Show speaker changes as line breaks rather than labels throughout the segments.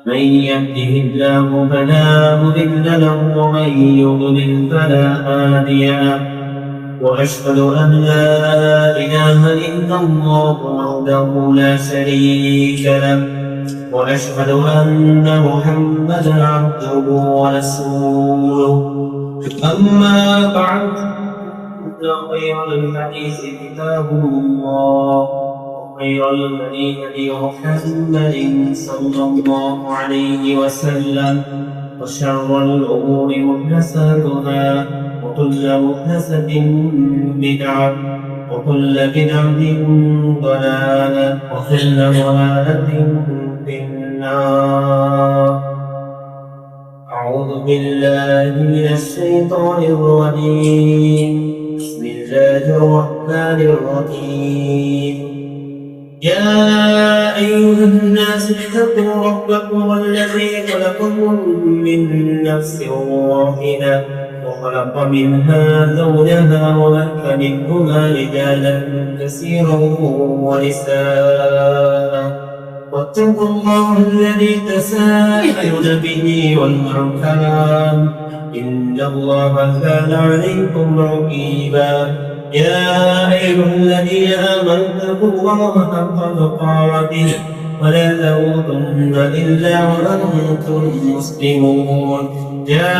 من يهده الله فلا مضل له ومن يضلل فلا هادي له وأشهد أن لا إله إلا الله وحده لا شريك له وأشهد أن محمدا عبده ورسوله أما بعد فإن خير الحديث كتاب الله وخير الهدي هدي محمد صلى الله عليه وسلم وشر الأمور محدثاتها وكل محدثة بدعة وكل بدعة ضلالة وكل ضلالة في النار. أعوذ بالله من الشيطان الرجيم. بسم الله الرحمن الرحيم. يا أيها الناس اتقوا ربكم الذي خلقكم من نفس واحدة وخلق منها زوجها وبث منهما رجالا كثيرا ونساء واتقوا الله الذي تساءلون به والأرحام إن الله كان عليكم رقيبا. يا أيها الذين آمنوا اتقوا الله حق تقاته ولا تموتن إلا وأنتم مسلمون. يا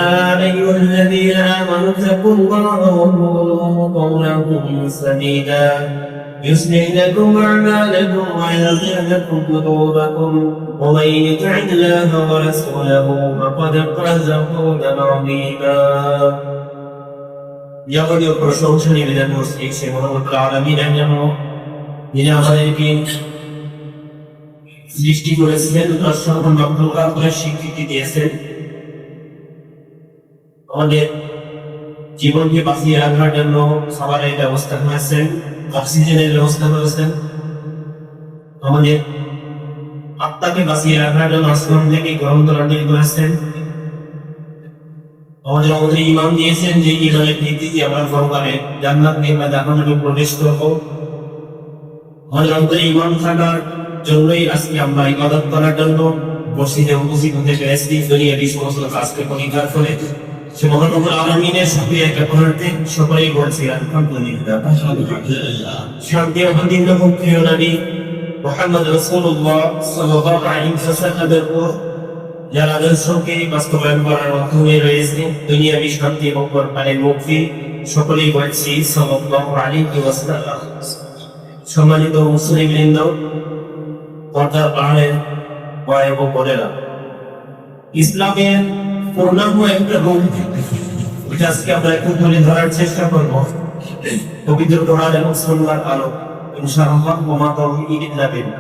أيها الذين آمنوا اتقوا الله وقولوا قولا سديدا يصلح لكم أعمالكم ويغفر لكم ذنوبكم ومن يطع الله ورسوله فقد فاز فوزا عظيما. যাবতীয় প্রশংসা নিবেদন করছি সে মহান আলামিনের জন্য, যিনি আমাদেরকে সৃষ্টি করেছিলেন, তার সকল মাখলুকাত করে স্বীকৃতি দিয়েছেন, আমাদের জীবনকে বাঁচিয়ে রাখার জন্য খাবারের ব্যবস্থা করেছেন, অক্সিজেনের ব্যবস্থা করেছেন, আমাদের আত্মাকে বাঁচিয়ে রাখার জন্য আসমান থেকে গরম তরল করেছেন, আমাদের আমাদের ইমান দিয়েছেন যে ইমানের ভিত্তিতে আমরা পরকালে জান্নাত নির্মা জাহান্নামে প্রবেশ করব। আমাদের আমাদের ইমান থাকার জন্যই আজকে আমরা ইবাদত করার জন্য মসজিদে উপস্থিত হতে পেরেছি। দুনিয়ার এই সমস্ত কাজকে পরিহার করে সে মহান রব্বুল আলামিনের শুকরিয়া জ্ঞাপন করতে সকলেই বলছি আলহামদুলিল্লাহ। শান্তি ও মদিনা প্রিয় নবী মুহাম্মদ রাসূলুল্লাহ সাল্লাল্লাহু আলাইহি ওয়াসাল্লামের উপর যারা আদর্শকে বাস্তবায়ন করার মাধ্যমে রয়েছে দুনিয়াবি শান্তি এবং পরকালের মুক্তি, সকলেই বলছি সাল্লাল্লাহু আলাইহি ওয়াসাল্লাম। সম্মানিত মুসলিমবৃন্দ, পর্দার আড়ালের ভাই ও বোনেরা, ইসলামের পূর্ণাঙ্গ একটা রূপ এটা আজকে আমরা একটু তুলে ধরার চেষ্টা করব পবিত্র কোরআন এবং সুন্নাহর আলো ইনশাআল্লাহ। ওমা তাওফীকি ইল্লা বিল্লাহ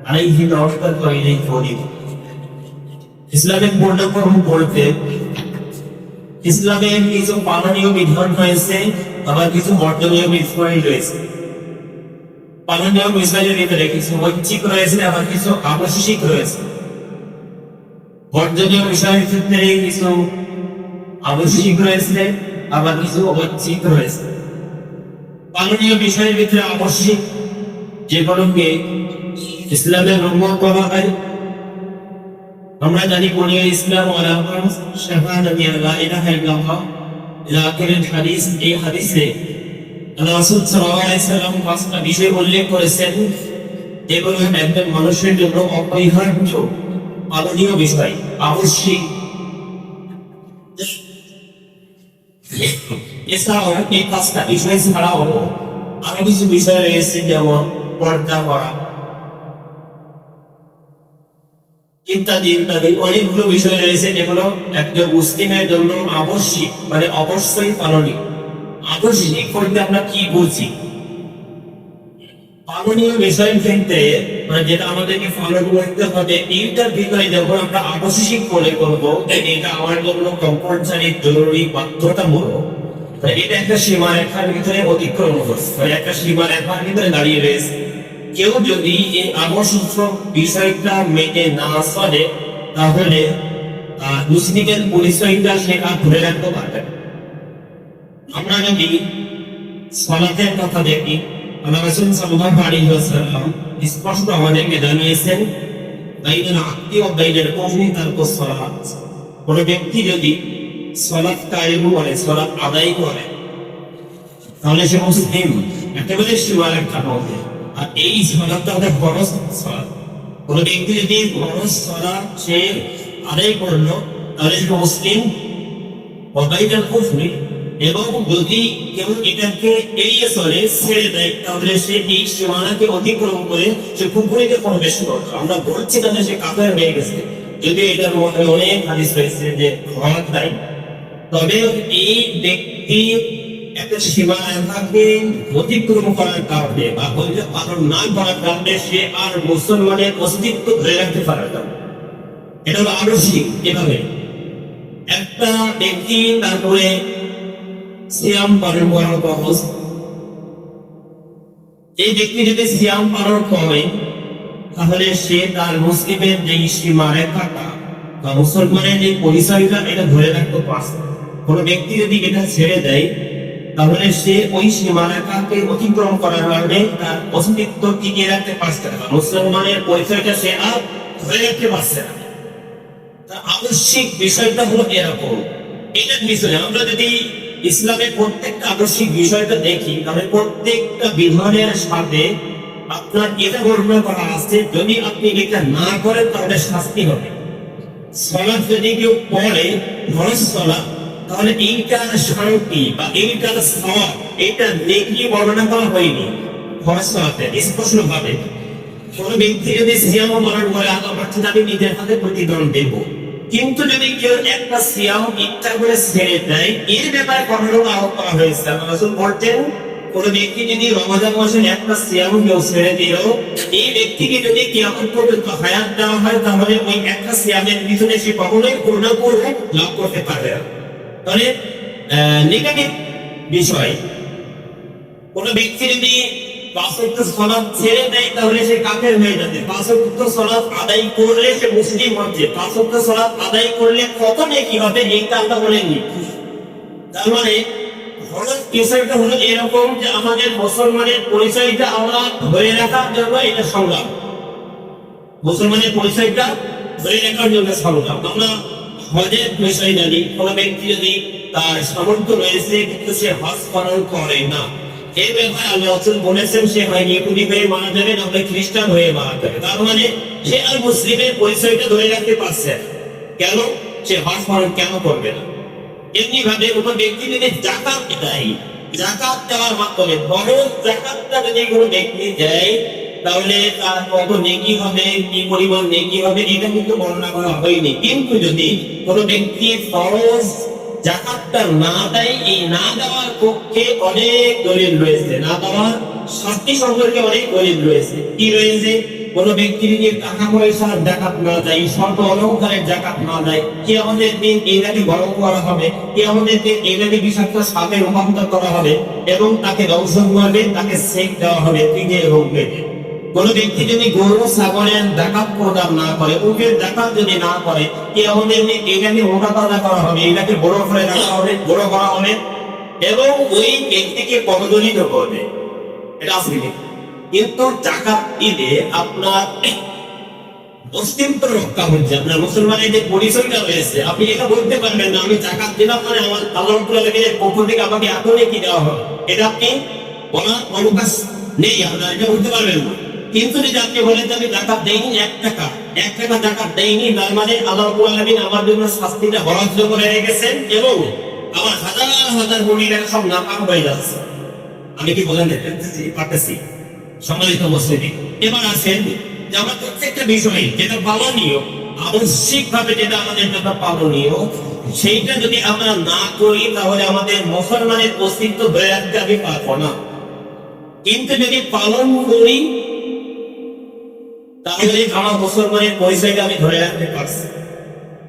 আলাইহি তাওয়াক্কালতু ওয়া ইলাইহি উনীব। ইসলামের পূর্ণাঙ্গ রূপ বলতে ইসলামের কিছু পালনীয় বিধান রয়েছে, আবার কিছু বর্জনীয় বিষয় রয়েছে। পালনীয় বিষয়ের ভিতরে কিছু ঐচ্ছিক রয়েছে, আবার কিছু আবশ্যিক রয়েছে। বর্জনীয় বিষয়ের ক্ষেত্রে কিছু আবশ্যিক রয়েছে, আবার কিছু ঐচ্ছিক রয়েছে। পালনীয় বিষয়ের ভিতরে আবশ্যিক যেগুলোকে ইসলামের রূপ বলা হয়। আমরা জানি বুনিয়াল ইসলাম আলা খামস শাহাদাতি লা ইলাহা ইল্লাল্লাহ ইলা আখিরিল হাদিস। এই হাদিসে রাসূল সাল্লাল্লাহু আলাইহি সাল্লাম পাঁচটা বিষয় উল্লেখ করেছেন যেগুলো একজন মানুষের জন্য অপরিহার্য পালনীয় বিষয়, আবশ্যিক। এছাড়াও এই পাঁচটা বিষয় ছাড়াও আরো কিছু বিষয় রয়েছে, যেমন পর্দা করা ইত্যাদি ইত্যাদি অনেকগুলো বিষয় রয়েছে যেগুলো একজন মুসলিমের জন্য আবশ্যিক, মানে অবশ্যই পালনীয়। আবশ্যিক বলতে আমরা কি বুঝি? পালনীয় বিষয়ের ক্ষেত্রে মানে যেটা আমাদেরকে ফলো করতে হবে, এইটার ভিতরে যখন আমরা আবশ্যিক মনে করবো এটা আমার জন্য কম্পালসারি, জরুরি, বাধ্যতামূলক, এটা একটা সীমারেখার ভিতরে অতিক্রম করছে, একটা সীমারেখার ভিতরে দাঁড়িয়ে রয়েছে। কেউ যদি এই আবশ্যক বিষয়টা মেনে না চলে তাহলে মুসলিমের পরিচয়টা সেটা ধরে রাখতে পারবে। আমরা যদি সালাতের কথা দেখি, আল্লাহ রাসূল সাল্লাল্লাহু আলাইহি ওয়াসাল্লাম স্পষ্ট আমাদেরকে জানিয়েছেন বাইনাল আবদি ওয়া বাইনাল কুফরি তারকুস সালাত। কোন ব্যক্তি যদি সালাত কায়েম করে, সালাত আদায় করে, তাহলে সে মুসলিম, একেবারে সীমারেখা মধ্যে। আর এই সালাতটা আমাদের ফরজ সালাত। কোন ব্যক্তি যদি ফরজ সালাত সে আদায় করলো, তাহলে সে মুসলিম। ওয়া বাইনাল কুফরি, এবং যদি কেউ এটাকে এড়িয়ে চলে, ছেড়ে দেয়, তাহলে সে এই সীমানাকে অতিক্রম করে সে কুফরিতে প্রবেশ করলো। আমরা বলছি না যে সে কাফের হয়ে গেছে, যদি এটার মধ্যে অনেক হাদিস রয়েছে যে ক্ষমা দেয়, তবে এই ব্যক্তি একটা সীমারেখাকে অতিক্রম করার কারণে বা ধৈর্য পালন না করার কারণে সে আর মুসলমানের অস্তিত্ব ধরে রাখতে পারে না। এটা হলো আদর্শিক। এভাবে একটা ব্যক্তি তারপরে সিয়াম পালন করার খরচ, এই ব্যক্তি যদি সিয়াম পালন করে, তাহলে সে তার মুসলিমের যে সীমারেখাটা বা মুসলমানের যে পরিচয়টা এটা ধরে রাখতে পারছে। কোন ব্যক্তি যদি এটা ছেড়ে দেয়, তাহলে সে ওই সীমারেখাকে অতিক্রম করার কারণে তার অস্তিত্ব টিকিয়ে রাখতে পারছে না, মুসলমানের পরিচয়টা সে আর ধরে রাখতে পারছে না। আবশ্যিক বিষয়টা হলো এরকম। এটার বিষয়ে আমরা যদি ইসলামের প্রত্যেকটা আদর্শিক বিষয়টা দেখি, তাহলে প্রত্যেকটা বিধানের সাথে আপনার এটা বর্ণনা করা আছে, যদি আপনি এটা না করেন তাহলে শাস্তি হবে। সালাত যদি কেউ পড়ে, ফরজ সালাত, তাহলে এইটার শান্তি বা এইটার সওয়াব, এটা নেকি বর্ণনা করা হয়নি ফরজ সালাতে স্পষ্টভাবে। কোন ব্যক্তি যদি সিয়াম পালন করে, আল্লাহ বলেছেন আমি নিজের হাতে প্রতিদান দেব। কিন্তু যদি কেউ একটা সিয়াম ইচ্ছা করে ছেড়ে দেয়, এর ব্যাপারে কখনো আহ্বান করা হয়েছে। রাসূল বলতেন, কোন ব্যক্তি যদি রমজান মাসের একটা সিয়াম কেউ ছেড়ে দিল, এই ব্যক্তিকে যদি কিয়ামত পর্যন্ত হায়াত দেওয়া হয়, তাহলে ওই একটা সিয়ামের পিছনে সে কখনোই পূর্ণাঙ্গ লাভ করতে পারবে না। তাহলে নেগেটিভ বিষয়, কোন ব্যক্তি যদি 5 ওয়াক্ত সালাত ছেড়ে দেয়, তাহলে সে কাফের হয়ে যাবে। 5 ওয়াক্ত সালাত আদায় করলে সে মুসলিম হচ্ছে। 5 ওয়াক্ত সালাত আদায় করলে কত নেকি হবে, এইটা আল্লাহ বলেননি। তার মানে বিষয়টা হলো এরকম যে আমাদের মুসলমানের পরিচয়টা আমরা ধরে রাখার জন্য এটা সংগ্রাম। মুসলমানের পরিচয়টা ধরে রাখার জন্য সংগ্রাম। আমরা হজের বিষয় জানি, কোন ব্যক্তি যদি তার সামর্থ্য রয়েছে কিন্তু সে হজ পালন করে না, এই ব্যাপারে আল্লাহ রাসূল বলেছেন সে হয় ইহুদি হয়ে মারা যাবে, না হয় খ্রিস্টান হয়ে মারা যাবে। তার মানে সে আর মুসলিমের পরিচয়টা ধরে রাখতে পারছে না। কেন? সে হজ পালন কেন করবে না? এমনি ভাবে কোনো ব্যক্তি যদি যাকাত দেয়, যাকাত দেওয়ার মাধ্যমে বরং যাকাতটা যদি কোনো ব্যক্তি দেয়, তাহলে তার কত নেকি হবে, কি পরিমাণ নেকি হবে, এটা কিন্তু বর্ণনা করা হয়নি। কিন্তু যদি কোনো ব্যক্তি ফরজ যাকাতটা না দেয়, এই না দেওয়ার পক্ষে অনেক দলিল রয়েছে, না দেওয়ার শাস্তি সম্পর্কে অনেক দলিল রয়েছে। কি রয়েছে? কোন ব্যক্তি যদি টাকা পয়সার যাকাত না দেয়, স্বল্প অলংকারের যাকাত না দেয়, কিয়ামতের দিন এইটাকে গরম করা হবে, কিয়ামতের দিন এইটাকে বিষাক্ত সাপে রূপান্তর করা হবে এবং তাকে দংশন করবে, তাকে সেক দেওয়া হবে পিঠে এবং পেটে। কোন ব্যক্তি যদি গরু ছাগলের যাকাত প্রদান না করে, উটের যাকাত যদি না করে, কিয়ামতের দিন এইটাকে মোটাতাজা করা হবে, এইটাকে বড় করে রাখা হবে, বড় করা হবে এবং ওই ব্যক্তিকে পদদলিত করবে। এটা আসলে কিন্তু যাকাত দিলে আপনার অস্তিত্ব রক্ষা হচ্ছে, আপনার মুসলমানের যে পরিচয়টা রয়েছে, আপনি এটা বলতে পারবেন না আমি যাকাত দিলাম মানে আমার আল্লাহ রাব্বুল আলামিনের পক্ষ থেকে আমাকে এত নেকি দেওয়া হবে, এটা আপনি বলার অবকাশ নেই, আপনারা এটা বলতে পারবেন না। কিন্তু যদি আপনি বলেন যে আমি যাকাত দেইনি, 1 টাকা যাকাত দেইনি, তার মানে আল্লাহ রাব্বুল আলামিন আমার জন্য শাস্তিটা বরাদ্দ করে রেখেছেন এবং আমার হাজার হাজার কোটি টাকা সব নাপাক হয়ে যাচ্ছে। আমি কি বলেন পারতেছি? সম্মানিত মুসলিম, এবার আসেন যে আমরা প্রত্যেকটা বিষয় যেটা পালনীয়, আবশ্যিক ভাবে যেটা আমাদের জন্য পালনীয়, সেইটা যদি আমরা না করি তাহলে আমাদের মুসলমানের অস্তিত্ব ধরে রাখতে আমি পারবো না। কিন্তু যদি পালন করি তাহলে আমার মুসলমানের পরিচয়টা আমি ধরে রাখতে পারছি।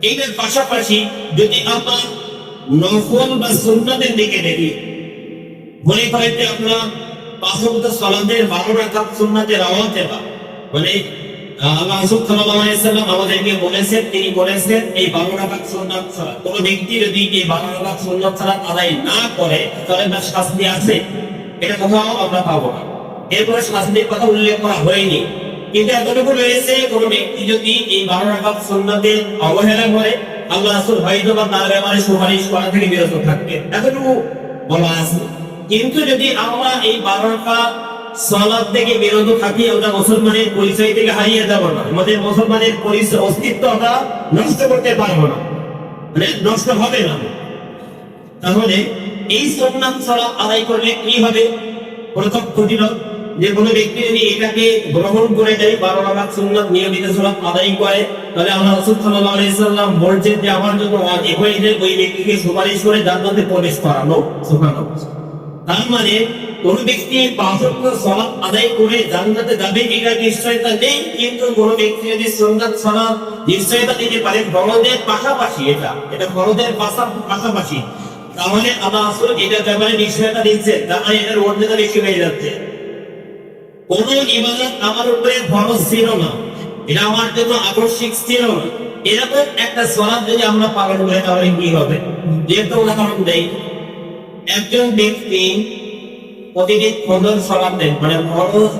এইটার পাশাপাশি যদি আমরা নফল বা সুন্নাতের দিকে দেখি, মনে করেন যে আমরা 5 ওয়াক্ত সালাতের 12 রাকাত সুন্নাতের আওয়াজ দেওয়া, মানে আল্লাহ রাসূল সাল্লাল্লাহু আলাইহি ওয়াসাল্লাম আমাদেরকে বলেছেন, তিনি বলেছেন এই 12 রাকাত সুন্নাত সালাত কোন ব্যক্তি যদি এই 12 রাকাত সুন্নাত সালাত আদায় না করে তাহলে তার শাস্তি আছে, এটা কোথাও আমরা পাবো না। এরপরে শাস্তির কথা উল্লেখ করা হয়নি। কিন্তু এতটুকু রয়েছে, কোন ব্যক্তি যদি এই 12 রাকাত সুন্নাতের অবহেলা করে আল্লাহ রাসূল হয়তো বা তার ব্যাপারে সুপারিশ করা থেকে বিরত থাকবে, এতটুকু বলা আছে। কিন্তু যদি আমরা এই 12 রাকাত সালাত থেকে বিরত থাকি, ওটা মুসলমানের পরিচয় থেকে হারিয়ে যাব না, আমাদের মুসলমানের পরিচয় অস্তিত্বটা নষ্ট করতে পারবো না, মানে নষ্ট হবে না। তাহলে এই সুন্নাত সালাত আদায় করলে কি হবে? প্রথম ফজিলত, যে কোনো ব্যক্তি যদি এটাকে গ্রহণ করে দেয়, 12 রাকাত সুন্নাত নিয়মিত সালাত আদায় করে, তাহলে আল্লাহ রাসূল সাল্লাল্লাহু আলাইহি সাল্লাম বলেছেন যে আমার জন্য ওয়াজিব হয়ে যায় ওই ব্যক্তিকে সুপারিশ করে জান্নাতে প্রবেশ করানো। সুবহানাল্লাহ। তার মানে কোন ব্যক্তি 5 ওয়াক্ত সালাত আদায় করে জান্নাতে যাবে এটা নিশ্চয়তা নেই, কিন্তু কোন ব্যক্তি যদি সুন্নাত সালাত নিশ্চয়তা দিতে পারে ফরজের পাশাপাশি, এটা ফরজের পাশাপাশি, তাহলে আল্লাহ রাসূল এটা ব্যাপারে নিশ্চয়তা দিচ্ছে, তার মানে এটার মর্যাদা বেশি হয়ে যাচ্ছে। কোন ইবাদত আমার উপরে ফরজ ছিল না, এটা আমার জন্য আবশ্যক ছিল না, এরকম একটা সালাত যদি আমরা পালন করি তাহলে কি হবে? যেহেতু উদাহরণ দেই, একজন ব্যক্তি প্রতিদিন ফজর সালাতে, মানে ফরজ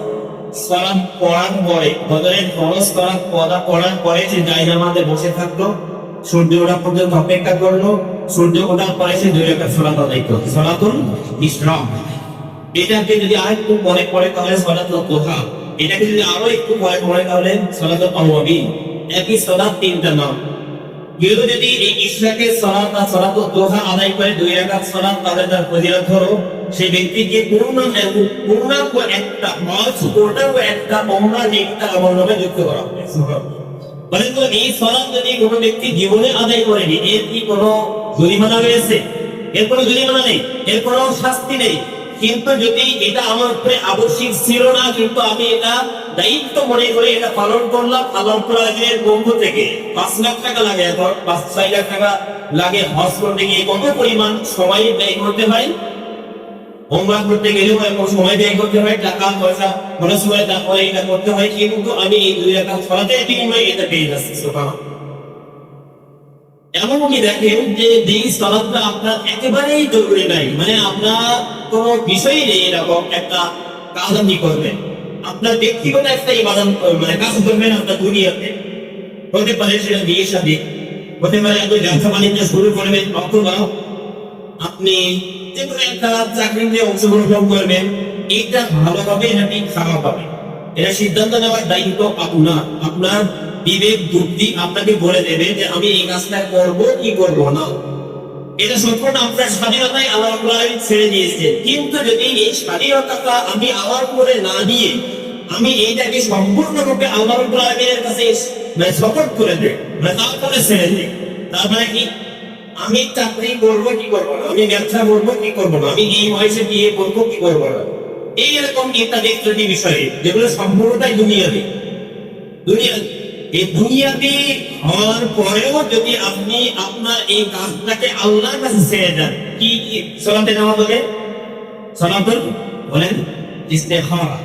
সালাত পড়ার পরে, ফজরের ফরজ সালাত পড়ার পরে সে জায়নামাজে বসে থাকলো, সূর্য ওঠা পর্যন্ত অপেক্ষা করলো, সূর্য ওঠার পরে সে 2 রাকাত সালাত আদায় করলো, সালাতুল ইসরাম। এটাকে যদি আরেকটু মনে পড়ে তাহলে সালাতুল দুহা, এটাকে যদি আরো একটু মনে পড়ে তাহলে সালাতুল আওয়াবিন। একই সালাত 3টা নাম। কেউ যদি এই ইশরাকে সালাত আর সালাতুল দুহা আদায় করে 2 রাকাত সালাত তাহলে তার ফজিলত হলো সেই ব্যক্তিকে পূর্ণাঙ্গ একটা হজ, পূর্ণাঙ্গ একটা ওমরা নেকটা আমলনামায় যুক্ত করা হবে। বলেন তো এই সালাত যদি কোনো ব্যক্তি জীবনে আদায় করেনি, এর কি কোনো জরিমানা রয়েছে? এর কোনো জরিমানা নেই, এর কোনো শাস্তি নেই। কিন্তু যদি এটা আমার উপরে আবশ্যক ছিল না, কিন্তু আমি এটা দায়িত্ব মনে করে এটা পালন করলাম, পালন করার পক্ষ থেকে 5 লাখ টাকা লাগে, 5-6 লাখ টাকা লাগে হজ করতে গিয়ে, কত পরিমাণ সময় ব্যয় করতে হয়, ওমরা করতে গেলেও এমন সময় ব্যয় করতে হয়, টাকা পয়সা খরচ করে তারপরে এটা করতে হয়, কিন্তু আমি এই 2 রাকাত সালাতের বিনিময়ে এটা পেয়ে যাচ্ছি। সুবহানাল্লাহ। এমনকি দেখেন যে যেই সালাতটা আপনার একেবারেই জরুরি নাই, মানে আপনার কোনো বিষয় নেই, এরকম একটা কাজ আপনি করবেন, আপনার ব্যক্তিগত একটা ইবাদত মানে কাজ করবেন আপনার দুনিয়াতে, হতে পারে সেটা বিয়ে শাদী, হতে পারে আপনি ব্যবসা বাণিজ্য শুরু করবেন, অথবা আপনি যে কোনো একটা চাকরিতে অংশগ্রহণ করবেন, এটা ভালোভাবে নাকি খারাপ হবে এটা সিদ্ধান্ত নেওয়ার দায়িত্ব আপনার। আপনার বিবেক বুদ্ধি আপনাকে বলে দেবে যে আমি এই কাজটা করবো কি করবো না, এটা সম্পূর্ণ আপনার স্বাধীনতায় আল্লাহ রাব্বুল আলামিন ছেড়ে দিয়েছে। কিন্তু যদি এই স্বাধীনতাটা আমি আমার উপরে না দিয়ে আমি এইটাকে সম্পূর্ণরূপে আল্লাহ রাব্বুল আলামিনের কাছে মানে সাপোর্ট করে দেই, মানে তারপরে ছেড়ে দিই, তার মানে কি আমি চাকরি করবো কি করবো না, আমি ব্যবসা করবো কি করবো না, আমি এই বয়সে বিয়ে করবো কি করবো না, এইরকম ইত্যাদি ইত্যাদি বিষয়ে যেগুলো সম্পূর্ণটাই দুনিয়াতে। এই দুনিয়াতে হওয়ার পরেও যদি আপনি আপনার এই কাজটাকে আল্লাহর কাছে ছেড়ে দেন, কি সালাতে নেওয়া বলে? সালাতুল বলেন ইস্তেখারা।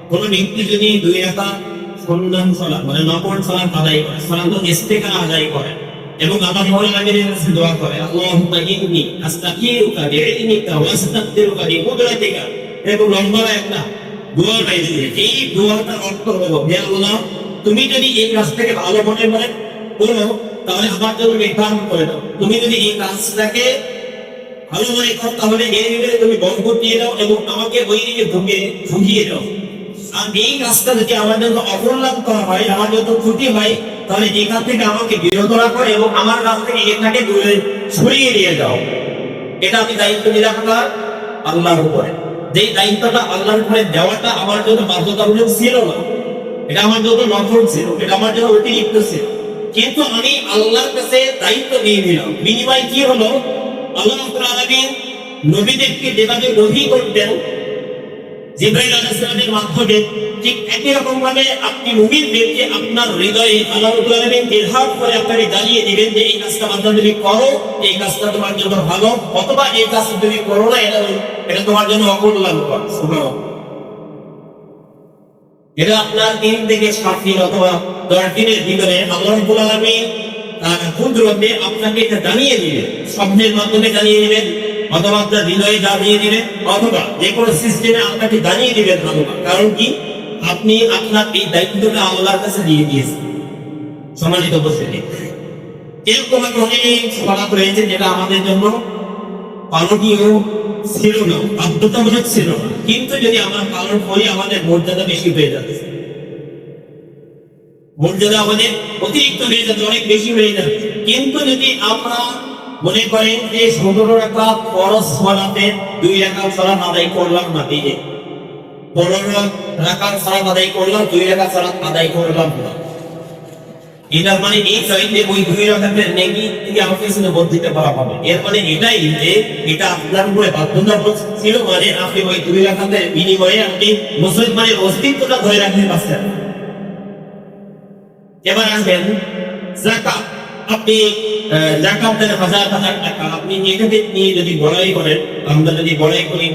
কোন ব্যক্তি যদি 2 রাকাত সুন্নাত সালাত মানে নফল সালাত আদায় করে, সালাতুল ইস্তেখারা আদায় করে এবং আল্লাহ রাব্বুল আলামিনের কাছে দোয়া করে, আল্লাহুম্মা ইন্নী আস্তাগফিরুকা বিইলমিকা ওয়া আস্তাগফিরুকা বিকুদরাতিকা, এবং লম্বা একটা দোয়া রয়েছে। এই দোয়াটার অর্থ হলো, হে আল্লাহ তুমি যদি এই কাজটাকে ভালো মনে করো তাহলে আমার জন্য নির্ধারণ করে দাও, তুমি যদি এই কাজটাকে ভালো মনে করো তাহলে এর ভিতরে তুমি বরকত দিয়ে দাও এবং আমাকে ওই দিকে ঢুকিয়ে দাও। আর এই কাজটা যদি আমার জন্য অকল্যাণ করা হয়, আমার জন্য ক্ষতি হয়, তাহলে এখান থেকে আমাকে বিরত রাখো এবং আমার কাছ থেকে এটাকে দূরে সরিয়ে নিয়ে যাও। এটা আমি দায়িত্ব নিলাম আল্লাহর উপরে। যে দায়িত্বটা আল্লাহর উপরে দেওয়াটা আমার জন্য বাধ্যতামূলক ছিল না, এটা আমার জন্য নফল ছিল, এটা আমার জন্য অতিরিক্ত ছিল, কিন্তু আমি আল্লাহর কাছে দায়িত্ব দিয়ে দিলাম। বিনিময় কি হলো? আল্লাহ রাব্বুল আলামিন নবীদেরকে যেভাবে ওহী করতেন জিবরাইল আলাইহিস সালামের মাধ্যমে, ঠিক একই রকম ভাবে আপনি মুমিনদেরকে আপনার হৃদয়ে আল্লাহ রাব্বুল আলামিন ইলহাম করে আপনাকে জানিয়ে দিবেন যে এই কাজটা বান্দা তুমি করো, এই কাজটা তোমার জন্য ভালো, অথবা এই কাজটা তুমি করো না, এটা তোমার জন্য অকল্যাণকর। সুবহানাল্লাহ। এটা আপনার 3 থেকে 7 দিন অথবা 10 দিনের ভিতরে আল্লাহ রাব্বুল আলামিন কুদরতে আপনাকে এটা জানিয়ে দিবেন, স্বপ্নের মাধ্যমে জানিয়ে দিবেন, অথবা আপনার হৃদয়ে জানিয়ে দিবেন, অথবা যে কোনো সিস্টেমে আপনাকে জানিয়ে দিবেন। কারণ কি? আপনি আপনার এই দায়িত্বটা আল্লাহর কাছে দিয়ে দিয়েছেন। সম্মানিত উপস্থিতি, এরকম অনেক সমাজ রয়েছে যেটা আমাদের জন্য পালনীয় ছিল না, বাধ্যতামূলক ছিল না, কিন্তু যদি আমরা পালন করি আমাদের মর্যাদা বেশি হয়ে যাচ্ছে, মর্যাদা আমাদের অতিরিক্ত হয়ে যাচ্ছে, অনেক বেশি হয়ে যাচ্ছে। কিন্তু যদি আমরা মনে করেন যে ১৭ টাকা খরচ বানাতে 2 টাকা সালাত আদায় করলাম না, দিয়ে 15 টাকা সালাত আদায় করলাম, 2 টাকা সালাত আদায় করলাম না, এটার মানে এই চাইতে ওই 2 রাকাতের নেকি থেকে আমাকে শুনে বর্ধিত করা হবে। এর মানে এটাই যে এটা আপনার উপরে বাধ্যতামূলক ছিল, মানে আপনি ওই 2 রাকাতের বিনিময়ে আপনি মুসলমানের অস্তিত্বটা ধরে রাখতে পারছেন। এবার আসবেন যাকাত। আপনি যাকাত দেন 1000 টাকা, আপনি এটাকে নিয়ে যদি বড়াই করেন, আমরা যদি বড়াই করি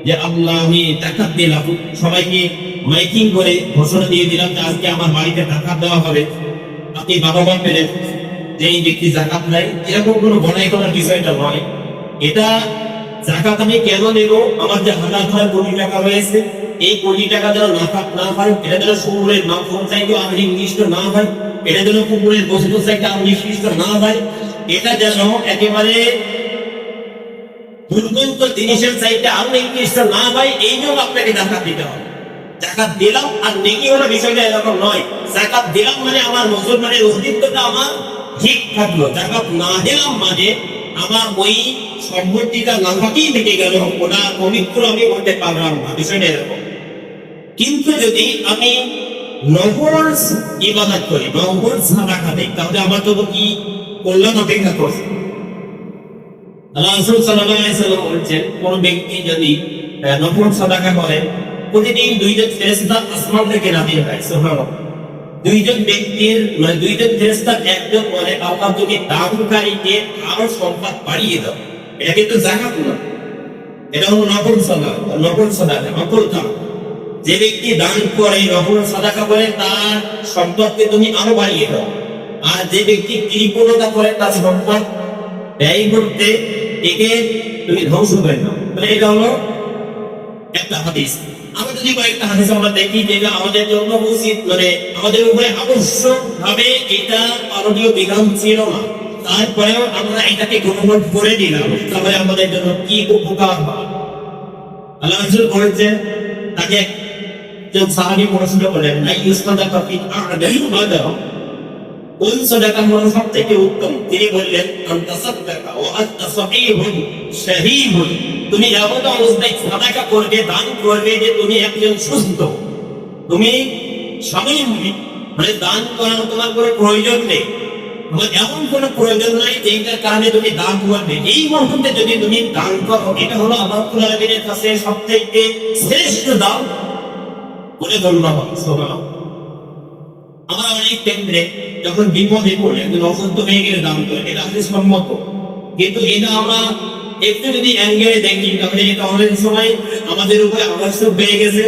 যে আল্লাহ আমি যাকাত দিলাম, সবাইকে মাইকিং করে ঘোষণা দিয়ে দিলাম যে আজকে আমার বাড়িতে যাকাত দেওয়া হবে, আপনি বাবা পেলেন যে এই ব্যক্তি যাকাত নাই, এরকম কোনো বড়াই করার বিষয়টা নয়। এটা যাকাত আমি কেন দেব, আমার যে 1000 কোটি টাকা রয়েছে, এই কোটি টাকা যেন নাফাক না হয়, এটা যেন শহরের নাম চাইতে আমি নির্দিষ্ট না হয়, এটা যেন কুকুরের বস্তু চাইতে আমি নির্দিষ্ট না হয়, এটা যেন একেবারে দুর্গন্ত জিনিসের চাইতে আরো নির্দিষ্ট না হয়, এই জন্য আপনাকে যাকাত দিতে হবে। যাকাত দিলাম আর নেকি হলো বিষয়টা এরকম নয়। যাকাত দিলাম মানে আমার মুসলমানের অস্তিত্বটা আমার ঠিক থাকলো, যাকাত না দিলাম মানে আমার ওই সম্পত্তিটা নাফাকই থেকে গেল, ওটা পবিত্র আমি করতে পারলাম না, বিষয়টা এরকম। কিন্তু যদি আমি নফল ইবাদত করি, নফল সাদাকা দেই, তাহলে আমার তো কি কল্যাণ অপেক্ষা করছে। রাসূল সাল্লাল্লাহু আলাইহি ওয়াসাল্লাম বলেছেন, কোন ব্যক্তি যদি নফল সাদাকা করে, প্রতিদিন 2 জন ফেরেশতা আসমান থেকে নাজিল হয়, সুবহানাল্লাহ। 2 জন ব্যক্তির মানে 2 জন ফেরেশতা একজন বলে আল্লাহ তুমি দানকারীকে আরো সম্পদ বাড়িয়ে দাও। এটা কিন্তু যাকাত না, এটা হলো নফল সাদাকা, নফল সাদাকা, নফল দান। যে ব্যক্তি দান করে, নফল সাদাকা করে, তার সম্পদকে তুমি আরো বাড়িয়ে দাও। আর যে ব্যক্তি কৃপণতা করে তার সম্পদ ব্যয় করতে, একে তুমি ধ্বংস করে দাও। এটা হলো একটা হাদিস। আমরা যদি কয়েকটা হাদিস আমরা দেখি যেটা আমাদের জন্য উচিত, মানে আমাদের উপরে আবশ্যক ভাবে এটা পালনীয় বিধান ছিল না, তারপরেও আমরা এটাকে গ্রহণ করে দিলাম, তাহলে আমাদের জন্য কি উপকার হয়। আল্লাহ রাসূল বলেছেন, তাকে একজন সাহাবী প্রশ্ন করলেন, আইয়ু সাদাকাতিন আ'দালু মাদাহ, কোন সাদাকা হলো সবথেকে উত্তম? তিনি বললেন, আনতা সাদাকা ওয়া আনতা সাহিহুন শাহীহুন, তুমি এমন অবস্থায় সাদাকা করবে, দান করবে যে তুমি একজন সুস্থ, তুমি স্বাভাবিক, মানে দান করার তোমার কোনো প্রয়োজন নেই, মানে এমন কোনো প্রয়োজন নাই যেটার কারণে তুমি দান করবে। এই মুহূর্তে যদি তুমি দান করো, এটা হলো আল্লাহ রাব্বুল আলামিনের কাছে সবথেকে শ্রেষ্ঠ দান বলে গণ্য হয়। সুবহানাল্লাহ। আমরা অনেক কেন্দ্রে যখন বিপদে পড়ে একজন অসুস্থ হয়ে গেলে দান করে, এটা হাদিস সম্মত, কিন্তু এটা আমরা একটু যদি অ্যাঙ্গেলে দেখি তাহলে এটা অনেক সময় আমাদের উপরে আবশ্যক হয়ে গেছে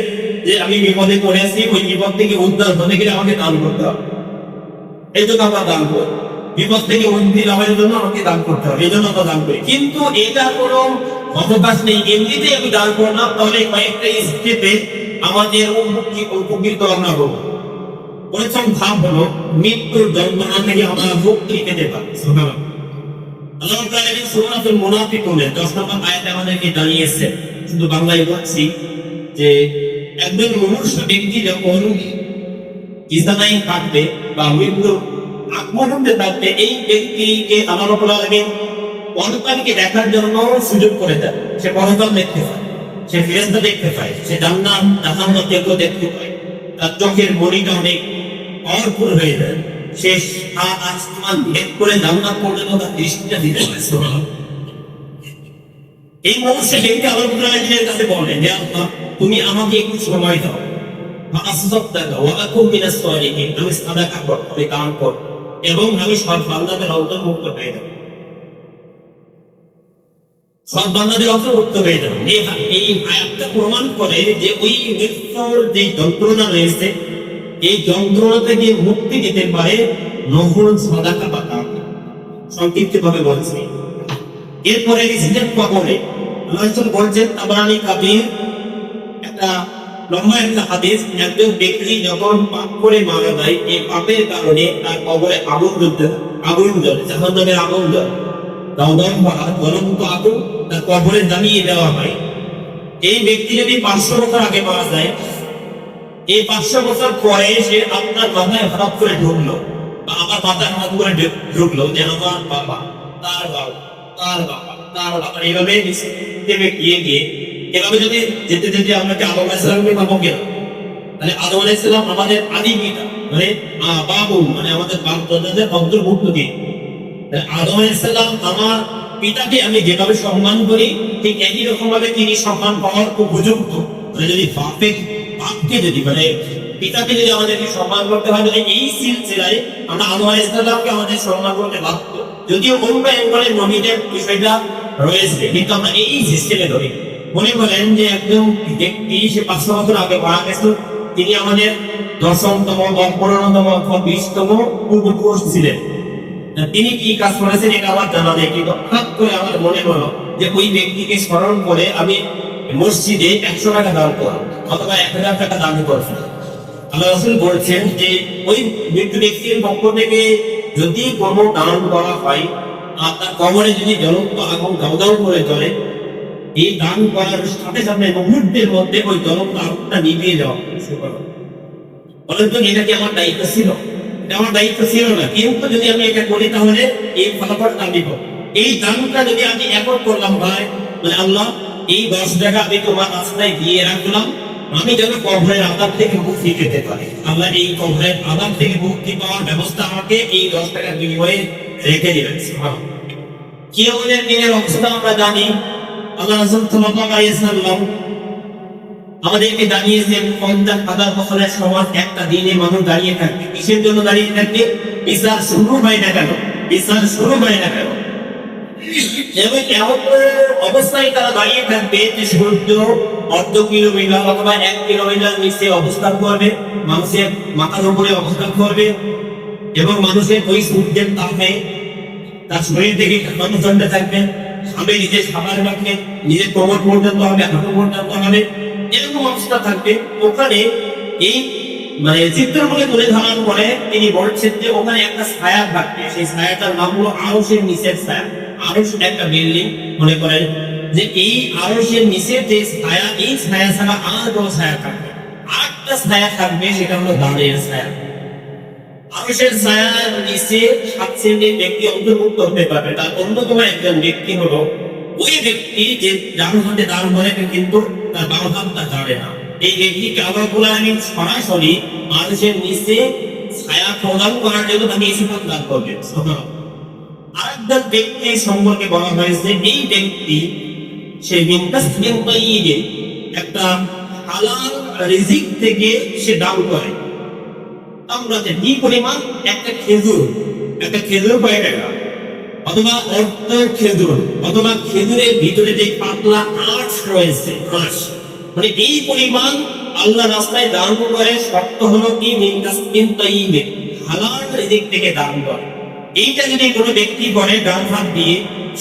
যে আমি বিপদে পড়ে আছি, ওই বিপদ থেকে উদ্ধার হতে গেলে আমাকে দান করতে হবে, এই জন্য আমরা দান করি। বিপদ থেকে উন্নতি লাভের জন্য আমাকে দান করতে হবে, এই জন্য আমরা দান করি। কিন্তু এটা কোনো অবকাশ নেই, এমনিতেই আমি দান করলাম, তাহলে কয়েকটা স্টেপে আমাদের উপকৃত আমরা হবো। প্রথম ধাপ হলো মৃত্যুর যন্ত্রণা থেকে আমরা মুক্তি পেতে পারি। আল্লাহ তাআলা এই সূরাতুল মুনাফিকুনের 10 নম্বর আয়াতে আমাদেরকে জানিয়েছে, শুধু বাংলায় বলছি, যে একজন মুমিন ব্যক্তি যখন ইসলামে থাকবে বা মৃত্যু আগমনে থাকবে, এই ব্যক্তিকে আল্লাহ রাব্বুল আলামিন পরকালকে দেখার জন্য সুযোগ করে দেন। সে পরকাল দেখতে পায়, সে ফেরেশতা দেখতে পায়, সে জান্নাত জাহান্নামকে দেখতে পায়, তার চোখের মনিটা অনেক পাওয়ারফুল হয়ে যায়, সে আসমান ভেদ করে জান্নাত পর্যন্ত তার দৃষ্টিটা দিতে পারে। এই মানুষটা ব্যক্তি আল্লাহ রাব্বুল আলামিনের কাছে বলে, হে আল্লাহ তুমি আমাকে একটু সময় দাও, আমি সাদাকা করব, আমি দান করব, এবং আমি সৎ বান্দাদের অন্তর্ভুক্ত হয়ে যাব, সৎ বান্দাদের অন্তর্ভুক্ত হয়ে যাব। এই আয়াতটা প্রমাণ করে যে ওই মৃত্যুর যে যন্ত্রণা রয়েছে, এই যন্ত্রণা থেকে মুক্তি দিতে পারে নফল সাদাকা বা দান। সংক্ষিপ্ত ভাবে বলছি। এরপরে রিজিকের কবরে আল্লাহ বলছেন, তাবরানী কাবীর একটা লম্বা একটা হাদিস, একজন ব্যক্তি যখন পাপ করে মারা যায়, এই পাপের কারণে তার কবরে আগুন জ্বলে, জাহান্নামের আগুন জ্বলে, দাও দাও জ্বলন্ত আগুন তার কবরে জ্বালিয়ে দেওয়া হয়। এই ব্যক্তি যদি 500 বছর আগে মারা যায়, এই 500 বছর পরে সে আপনার মাথায় হঠাৎ করে ঢুকলো, বা আমার মাথায় হঠাৎ করে ঢুকলো যে আমার বাবা, তার বাবা, তার বাবা, তার বাবা, এইভাবে গিয়ে এভাবে যদি যেতে যেতে আপনাকে আদম আলাইহিস সালামকে পাবো কেন? তাহলে আদম আলাইহিস সালাম আমাদের আদি পিতা, মানে বাবু, মানে আমাদের বাপ দাদাদের অন্তর্ভুক্ত কে? আদম আলাইহিস সালাম আমার পিতাকে আমি যেভাবে সম্মান করি, ঠিক একই রকম ভাবে তিনি সম্মান পাওয়ার উপযুক্ত। মানে যদি বাপকে যদি মানে পিতাকে যদি আমাদেরকে সম্মান করতে হয়, তাহলে এই সিলসিলায় আমরা আদম আলাইহিস সালামকে আমাদের সম্মান করতে বাধ্য। যদিও অন্য একবারের নবীদের বিষয়টা রয়েছে, কিন্তু আমরা এই সিস্টেমে ধরি। মনে করেন যে একজন ব্যক্তি সে 500 বছর আগে মারা গেছে, তিনি আমাদের 10তম বা 15তম অথবা 20তম পূর্বপুরুষ ছিলেন। তিনি কি কাজ করেছেন এটা আমার জানা নেই, কিন্তু হঠাৎ করে আমার মনে হলো যে ওই ব্যক্তিকে স্মরণ করে আমি মসজিদে 100 টাকা দান করলাম অথবা 1000 টাকা দান করছি। আল্লাহ রাসূল বলছেন যে ওই ব্যক্তির পক্ষ থেকে যদি কোনো দান করা হয় আর তার কবরে যদি জ্বলন্ত আগুন দাউ দাউ করে জ্বলে, এই দান করার সাথে সাথে মুহূর্তের মধ্যে ওই জ্বলন্ত আগুনটা নিভিয়ে যাওয়া। বলেন তো, এটা কি আমার দায়িত্ব ছিল? এটা আমার দায়িত্ব ছিল না, কিন্তু যদি আমি এটা করি তাহলে এই ফলাফলটা আমি পাবো। এই দানটা যদি আমি এখন করলাম ভাই, মানে আল্লাহ এই 10 টাকা আমি তোমার রাস্তায় দিয়ে রাখলাম, আমি যেন কবরের আযাব থেকে মুক্তি পেতে পারি। আল্লাহ এই কবরের আযাব থেকে মুক্তি পাওয়ার ব্যবস্থা আমাকে এই 10 টাকার বিনিময়ে রেখে দিবেন। কিয়ামতের দিনের অবস্থা আমরা জানি। আল্লাহ রাসূল সাল্লাল্লাহু আলাইহি ওয়াসাল্লাম আমাদেরকে জানিয়েছেন 50,000 বছরের সমান একটা দিনে মানুষ দাঁড়িয়ে থাকবে। কিসের জন্য দাঁড়িয়ে থাকবে? বিচার শুরু হয় না কেন? বিচার শুরু হয় না কেন? এবং এমন অবস্থায় তারা দাঁড়িয়ে থাকবে যে সূর্য অর্ধ কিলোমিটার অথবা 1 কিলোমিটার নিচে অবস্থান করবে, মানুষের মাথার উপরে অবস্থান করবে, এবং মানুষের ওই সূর্যের তাপে তার শরীর থেকে মানুষ জমতে থাকবে, খাবে, নিজের খাবার রাখবে, নিজের কোমর পর্যন্ত হবে, হাঁটু পর্যন্ত হবে, এরকম অবস্থা থাকবে। ওখানে এই মানে চিত্রগুলো তুলে ধরার পরে তিনি বলছেন যে ওখানে একটা ছায়া থাকবে, সেই ছায়াটার নাম হলো আরশের নিচের ছায়া। আরশ একটা বিল্ডিং, মনে করেন যে এই আরশের নিচে যে ছায়া, এই ছায়া ছাড়া আর কোনো ছায়া থাকবে, আরেকটা ছায়া থাকবে, সেটা হলো দাঁড়ের ছায়া। আরশের ছায়ার নিচে 7 শ্রেণীর ব্যক্তি অন্তর্ভুক্ত হতে পারবে। তার অন্যতম একজন ব্যক্তি হলো ওই ব্যক্তি যে ডান হাতে দান করে কিন্তু তার বাম হাতটা দাঁড়ে না। এই ব্যক্তিকে আল্লাহ রাব্বুল আলামিন সরাসরি আরশের নিচে ছায়া প্রদান করার জন্য তাকে ইসিফাত দান করবে। আরেকজন ব্যক্তি সম্পর্কে বলা হয়েছে এই ব্যক্তি সে মিনকাসবিন তাইয়্যিব, একটা হালাল রিজিক থেকে সে দান করে। আমরা যে কি পরিমাণ? একটা খেজুর পাই টাকা, অথবা অর্ধ খেজুর, অথবা খেজুরের ভিতরে যে পাতলা আঁশ রয়েছে, আঁশ, মানে এই পরিমাণ আল্লাহ রাস্তায় দান করে। শর্ত হলো কি? মিনকাসবিন তাইয়্যিব, হালাল রিজিক থেকে দান করে। এইটা যদি কোনো ব্যক্তি করে ডান হাত দিয়ে,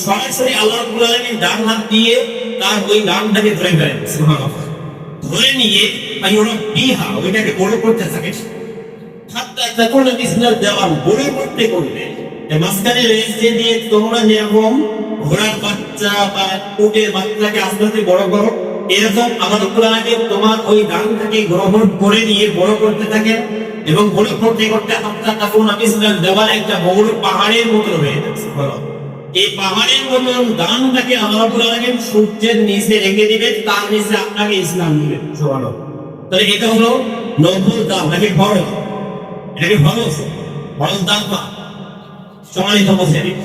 সরাসরি আল্লাহ রাব্বুল আলামিন ডান হাত দিয়ে তার ওই দানটাকে ধরে ফেলেন, সুবহানাল্লাহ, ধরে নিয়ে আইয়ুরাব্বিহা, ওইটাকে বড় করতে থাকে, হাত্তা তাকুনা বিসনাল জাওয়ান, বড় করতে করবে। মাঝখানে রেঞ্জে দিয়ে তোমরা যেরকম ঘোড়ার বাচ্চা বা উটের বাচ্চাকে আস্তে আস্তে বড় করো, এরকম আমার রাব্বুল আলামিন তোমার ওই দানটাকে গ্রহণ করে নিয়ে বড় করতে থাকে, এবং বড় করতে করতে হাত্তা তাকুনা বিসনাল জাওয়ান, একটা বড় পাহাড়ের মতো হয়ে যাচ্ছে। এই পাহাড়ের মতো দানটাকে আল্লাহ রাব্বুল আলামিন সূর্যের নিচে রেখে দিবেন, তার নিচে আপনাকে ইসলাম দিবেন। সুবহানাল্লাহ। তাহলে এটা হলো নফল দান, নাকি ফরজ? এটাকে ফরজ দান না, সম্মানিত মুসলিম।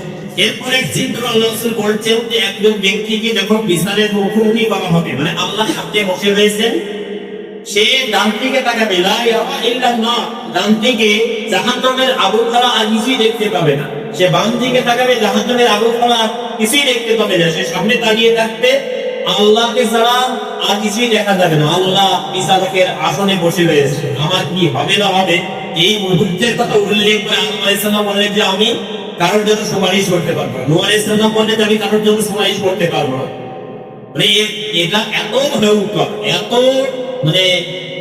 এরপরে চিত্র আল্লাহ রাসূল বলছেন যে একজন ব্যক্তিকে যখন বিচারের মুখোমুখি করা হবে, মানে আল্লাহ সামনে বসে রয়েছেন, সে ডান দিকে তাকাবে, লা ইলাহা ইল্লাল্লাহ, ডান দিকে জাহান্নামের আগুন ছাড়া আর কিছুই দেখতে পাবে না। সে বাম দিকে তাকাবে, জাহান্নামের আগুন ছাড়া কিছুই দেখতে পাবে না। সে সামনে তাকিয়ে থাকবে, আল্লাহকে ছাড়া আর কিছুই দেখা যাবে না। আল্লাহ বিচারকের আসনে বসে রয়েছে, আমার কি হবে না হবে, এই মুহূর্তের কথা উল্লেখ করে আদম আলাইহিস সালাম বলেন যে আমি কারোর জন্য সুপারিশ করতে পারবো না। নূহ আলাইহিস সালাম বলেন যে আমি কারোর জন্য সুপারিশ করতে পারবো না। মানে এটা এত ভয়ঙ্কর, এত মানে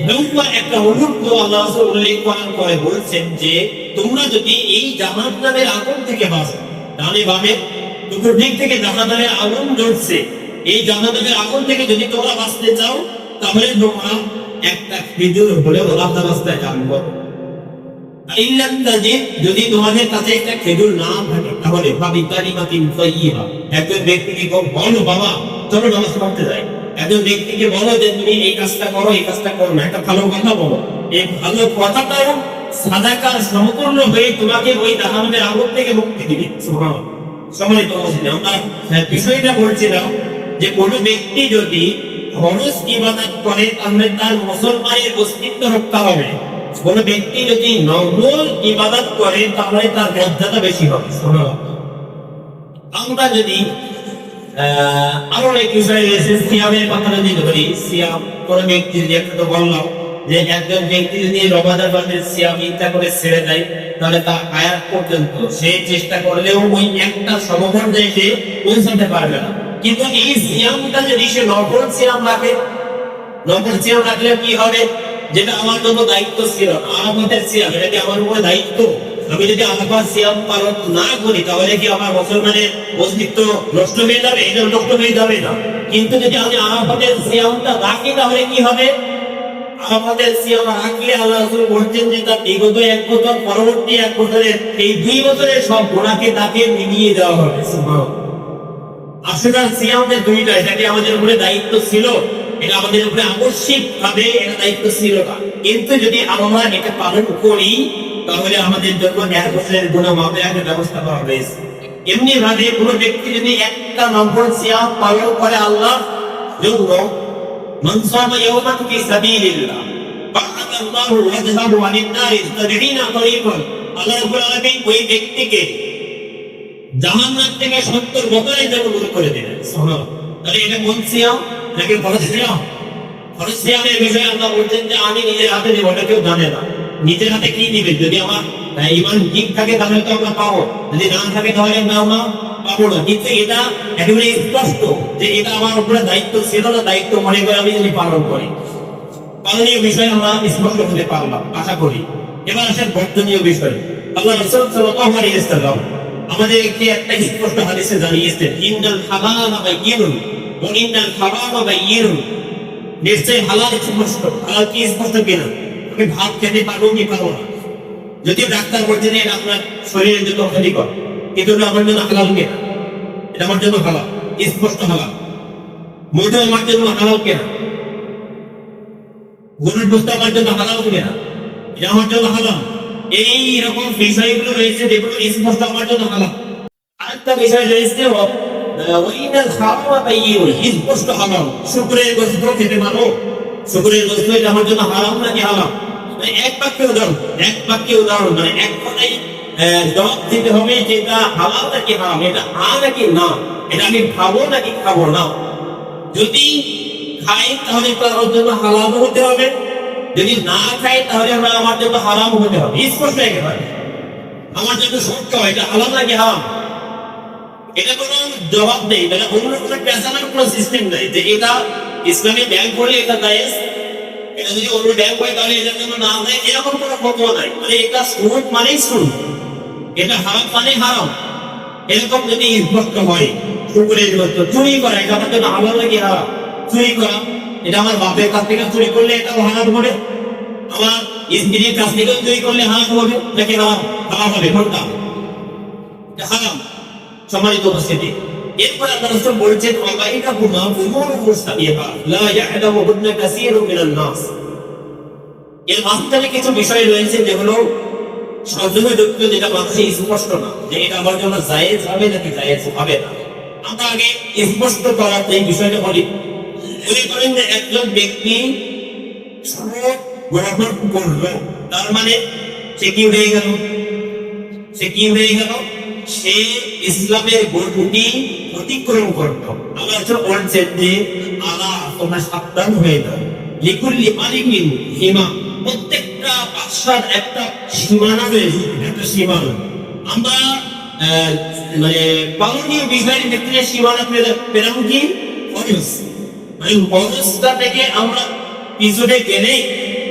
ভয়ঙ্কর একটা অনুরোধ আল্লাহ রাসূল উল্লেখ করার পরে বলছেন যে তোমরা যদি এই জাহান্নামের আগুন থেকে বাঁচো, ডানে বামে দুটো দিক থেকে জাহান্নামের আগুন জ্বলছে, এই জাহান্নামের আগুন থেকে যদি তোমরা বাঁচতে চাও তাহলে তোমরা একটা খেজুর হলেও রাস্তায় চান করো। যদি তোমাদের কাছে একটা খেজুর না থাকে তাহলে একজন ব্যক্তিকে বলো বাবা চলো নামাজ পড়তে যাই, একজন ব্যক্তিকে বলো যে তুমি এই কাজটা করো এই কাজটা করো না, একটা ভালো কথা বলো, এই ভালো কথাটাও সাদাকার সমতুল্য হয়ে তোমাকে ওই জাহান্নামের আগুন থেকে মুক্তি দিবে। সুবহানাল্লাহ। সম্মানিত মুসলিম, আমরা বিষয়টা বলছিলাম যে কোনো ব্যক্তি যদি ফরজ ইবাদত করে তাহলে তার মুসলমানের অস্তিত্ব রক্ষা হবে, কোন ব্যক্তি যদি নফল ইবাদত করে তাহলে তার মর্যাদা বেশি হবে। আমরা যদি আরো এক বিষয় রয়েছে সিয়ামের কথা যদি ধরি, সিয়াম কোন ব্যক্তি যদি একটা তো বললাম যে একজন ব্যক্তি যদি রমাদান মাসের সিয়াম ইচ্ছা করে ছেড়ে দেয় তাহলে তা আয়াত পর্যন্ত সে চেষ্টা করলেও ওই একটা সমপর্যায়ে সে পৌঁছাতে পারবে না। কিন্তু এই সিয়ামটা যদি সে নফল সিয়াম রাখে, নফল সিয়াম রাখলে কি হবে, যেটা আমার জন্য দায়িত্ব ছিল আরাফাতের সিয়াম, এটা কি আমার উপরে দায়িত্ব, আমি যদি আরাফাত সিয়াম পালন না করি তাহলে কি আমার মুসলমানের অস্তিত্ব নষ্ট হয়ে যাবে? এটা নষ্ট হয়ে যাবে না। কিন্তু যদি আমি আরাফাতের সিয়ামটা রাখি তাহলে কি হবে, আরাফাতের সিয়াম রাখলে আল্লাহ রাসূল বলছেন যে তার বিগত এক বছর পরবর্তী এক বছরের এই 2 বছরের সব গুনাহকে তাকে মিলিয়ে দেওয়া হবে। সুবহানাল্লাহ। আসলে সিয়ামের দুইটা, এটা কি আমাদের উপরে দায়িত্ব ছিল, এটা আমাদের উপরে আবশ্যিক ভাবে এটা দায়িত্ব ছিল না, কিন্তু যদি আমরা এটা পালন করি তাহলে আমাদের জন্য 1 বছরের গুনাহ মাফের একটা ব্যবস্থা করা হয়েছে। এমনি ভাবে কোনো ব্যক্তি যদি একটা নফল সিয়াম পালন করে আল্লাহ জন্য, মান সামা ইয়াওমান ফি সাবিলিল্লাহ বা'আদা আল্লাহু ওয়াজহাহু আনিন নার 70 তরিকান, আল্লাহ রাব্বুল আলামিন ওই ব্যক্তিকে জাহান্নাম থেকে 70 বছরের জন্য দূর করে দিবেন। সুবহানাল্লাহ। তাহলে এটা কোন সিয়াম নাকি ফরজ সিয়াম? ফরজ সিয়ামের বিষয়ে আল্লাহ বলছেন যে আমি নিজের হাতে দেব, এটা কেউ জানে না। নিজের হাতে কি দিবেন? যদি আমার ঈমান ঠিক থাকে তাহলে তো আমরা পাবো, যদি না থাকে তাহলে আমরা পাবো না। কিন্তু এটা একেবারে স্পষ্ট যে এটা আমার উপরে দায়িত্ব ছিল না, দায়িত্ব মনে করে আমি যদি পালন করি, পালনীয় বিষয় আমরা স্পষ্ট হতে পারলাম আশা করি। এবার আসেন বর্জনীয় বিষয়। আল্লাহ রাসূল সাল্লাল্লাহু আলাইহি ওয়াসাল্লাম আমাদেরকে একটা স্পষ্ট হাদিসে জানিয়েছেন, ইন্নাল হালালা বায়্যিনুন ওয়া ইন্নাল হারামা বায়্যিনুন, নিশ্চয় হালাল স্পষ্ট। হালাল কি স্পষ্ট কিনা? আমি ভাত খেতে পারবো কি পারবো না, যদি ডাক্তার বলছেন এটা আপনার শরীরের জন্য ক্ষতিকর, কিন্তু আমার জন্য হালাল কিনা, এটা আমার জন্য হালাল, স্পষ্ট হালাল। মধু আমার জন্য হালাল কিনা, গরুর গোশত আমার জন্য হালাল কিনা, এটা আমার জন্য হালাল। এই রকম বিষয়গুলো রয়েছে যেগুলো স্পষ্ট আমার জন্য হালাল। আরেকটা বিষয় রয়েছে ওয়াইনাল হারামা বায়্যিনুন, স্পষ্ট হালাল। শুকরের গোশত খেতে পারো, শুকরের গোশত এটা আমার জন্য হারাম নাকি হালাল? এক বাক্যে উদাহরণ মানে এক কথাই জবাব দিতে হবে যে এটা হালাল নাকি হারাম, এটা নাকি না, এটা আমি খাবো নাকি খাবো না। যদি খাই তাহলে তার জন্য হালাল হতে হবে, যদি না খাই তাহলে আমার জন্য হারাম হতে হবে। স্পষ্ট একেবারে আমার জন্য সত্য, এটা হালাল নাকি হারাম, এটা কোনো জবাব নেই, মানে অন্য কোনো পেশানোর কোনো সিস্টেম নেই যে এটা ইসলামী ব্যাংক করলে এটা জায়েজ, এটা যদি অন্য ব্যাংক হয় তাহলে এটার জন্য না হয়, এরকম কোনো ফতোয়া নাই। মানে এটা সুন্নাত মানেই সুন্নাত, এটা হারাম মানে হারাম, এরকম যদি স্পষ্ট হয়। শুকরের গোশত চুরি করা এটা আমার জন্য হালাল নাকি হারাম? চুরি করা এটা আমার বাপের কাছ থেকে চুরি করলে এটা হারাম হবে, আমার স্ত্রীর কাছ থেকে চুরি করলে হারাম হবে নাকি হারাম? হারাম হবে, কোনটা? এটা হারাম। সম্মানিত উপস্থিতি, এরপর আল্লাহ রাসূল বলেছেন ওয়াবাইনাহুমা উমুরুন মুস্তাবিহাত লা ইয়া'লামুহুন্না কাসীরুম মিনান নাস, এর মাঝখানে কিছু বিষয় রয়েছে যেগুলো সংযোগযুক্ত, যেটা মানুষের স্পষ্ট না যে এটা আমার জন্য জায়েজ হবে নাকি জায়েজ হবে না। আমরা আগে স্পষ্ট করার এই বিষয়টা বলি। মনে করেন যে একজন ব্যক্তি সুদ গ্রহণ করলো, তার মানে সে কি হয়ে গেল? সে ইসলামের গণ্ডি অতিক্রম করত। আল্লাহ বলছেন যে আল্লাহ তোমরা সাবধান হয়ে যাও, লিকুল্লি মালিকিন হিমা, প্রত্যেকটা বাদশার একটা সীমানা রয়েছে, একটা সীমানা। আমরা মানে পালনীয় বিষয়ের ক্ষেত্রে সীমানা পেলাম কি? ফরজ, মানে ফরজটা থেকে আমরা পিছনে গেলেই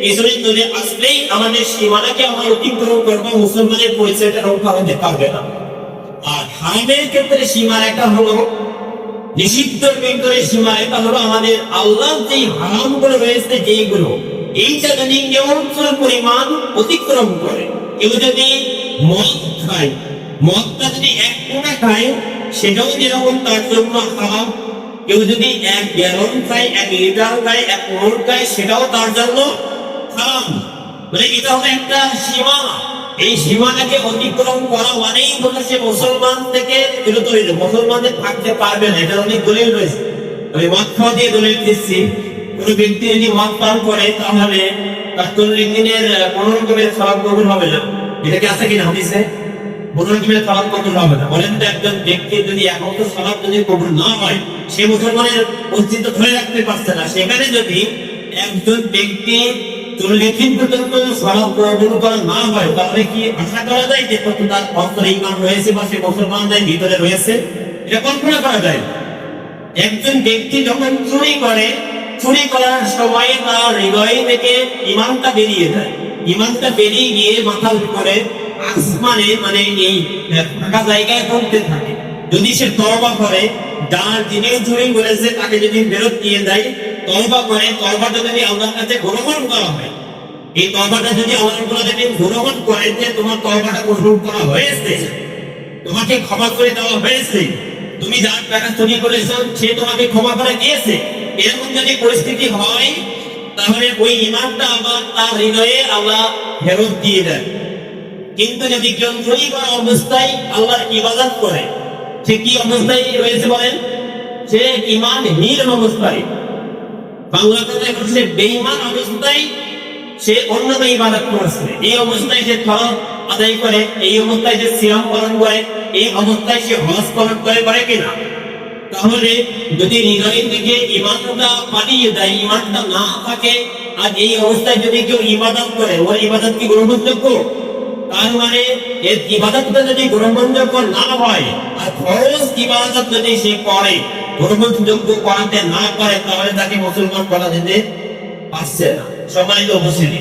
পিছনে চলে আসলেই আমাদের সীমানাকে আমরা অতিক্রম করবো, মুসলমানের পরিচয়টা রক্ষা হতে পারবে না। আর হারামের ক্ষেত্রে সীমারেখা হলো নিষিদ্ধ ভিতরে সীমারেখা হলো আমাদের আল্লাহ যেই হারামগুলো রয়েছে যেইগুলো, এইটা যদি কেউ পরিমাণ অতিক্রম করে, কেউ যদি মদ খায়, মদটা যদি এক কোনা খায় সেটাও যেরকম তার জন্য হারাম, কেউ যদি 1 গ্যালন খায়, 1 লিটার খায়, 1 মোল খায়, সেটাও তার জন্য হারাম। মানে এটা হলো একটা সীমানা। এই সীমানাকে অতিক্রম করা মানেই হলো সে মুসলমান থেকে বিরত হয়ে যাবে, মুসলমানদের থাকতে পারবে না। এটা অনেক দলিল রয়েছে, আমি মদ খাওয়া দিয়ে দলিল দিচ্ছি। কোন ব্যক্তি যদি মদ পান করে তাহলে তার 40 দিনের 15 রকমের সওয়াব কবুল হবে না। এটা কি আছে কিনা হাদিসে? 15 রকমের সওয়াব কবুল হবে না। বলেন তো একজন ব্যক্তি যদি এক ওয়াক্ত সালাত যদি কবুল না হয়, সে মুসলমানের অস্তিত্ব ধরে রাখতে পারছে না। সেখানে যদি একজন ব্যক্তি 40 দিন পর্যন্ত সালাত কবুল করা না হয়, তাহলে কি আশা করা যায় যে তার অন্তরে ঈমান রয়েছে বা সে মুসলমানদের ভিতরে রয়েছে? এটা কল্পনা করা যায়। একজন ব্যক্তি যখন চুরি করে, চুরি করার সময় তার হৃদয় থেকে ঈমানটা বেরিয়ে যায়। ঈমানটা বেরিয়ে গিয়ে মাথার উপরে আসমানে মানে এই ফাঁকা জায়গায় পড়তে থাকে। যদি সে তওবা করে, যার জিনিস চুরি করেছে তাকে যদি ফেরত দিয়ে দেয়, তওবা করে, তওবাটা যদি আল্লাহর কাছে গ্রহণ করা হয়, এই তওবাটা যদি আল্লাহর কাছে গ্রহণ করে যে তোমার তওবাটা কবুল করা হয়েছে, তোমাকে ক্ষমা করে দেওয়া হয়েছে, তুমি যার টাকা চুরি করেছো সে তোমাকে ক্ষমা করে দিয়েছে, এরকম যদি পরিস্থিতি হয় তাহলে ওই ঈমানটা আবার তার হৃদয়ে আল্লাহ ফেরত দিয়ে দেন। কিন্তু যদি কেউ চুরি করা অবস্থায় আল্লাহর ইবাদত করে, সে কি অবস্থায় রয়েছে বলেন? সে ঈমানহীন অবস্থায়, বাংলা কথায় বলছে বেঈমান অবস্থায় সে অন্য ইবাদত করছে। এই অবস্থায় সে ফরজ আদায় করে, এই অবস্থায় সে সিয়াম পালন করে, এই অবস্থায় সে হজ পালন করে কিনা? তাহলে যদি হৃদয় থেকে ঈমানটা পালিয়ে যায়, ঈমানটা না থাকে, আর এই অবস্থায় যদি কেউ ইবাদত করে, ওর ইবাদত কি গ্রহণযোগ্য? তার মানে এর ইবাদতটা যদি গ্রহণযোগ্য না হয়, আর ফরজ ইবাদত যদি সে করে গ্রহণযোগ্য করাতে না পারে, তাহলে তাকে মুসলমান বলা যেতে পারছে না। সম্মানিত উপস্থিতি,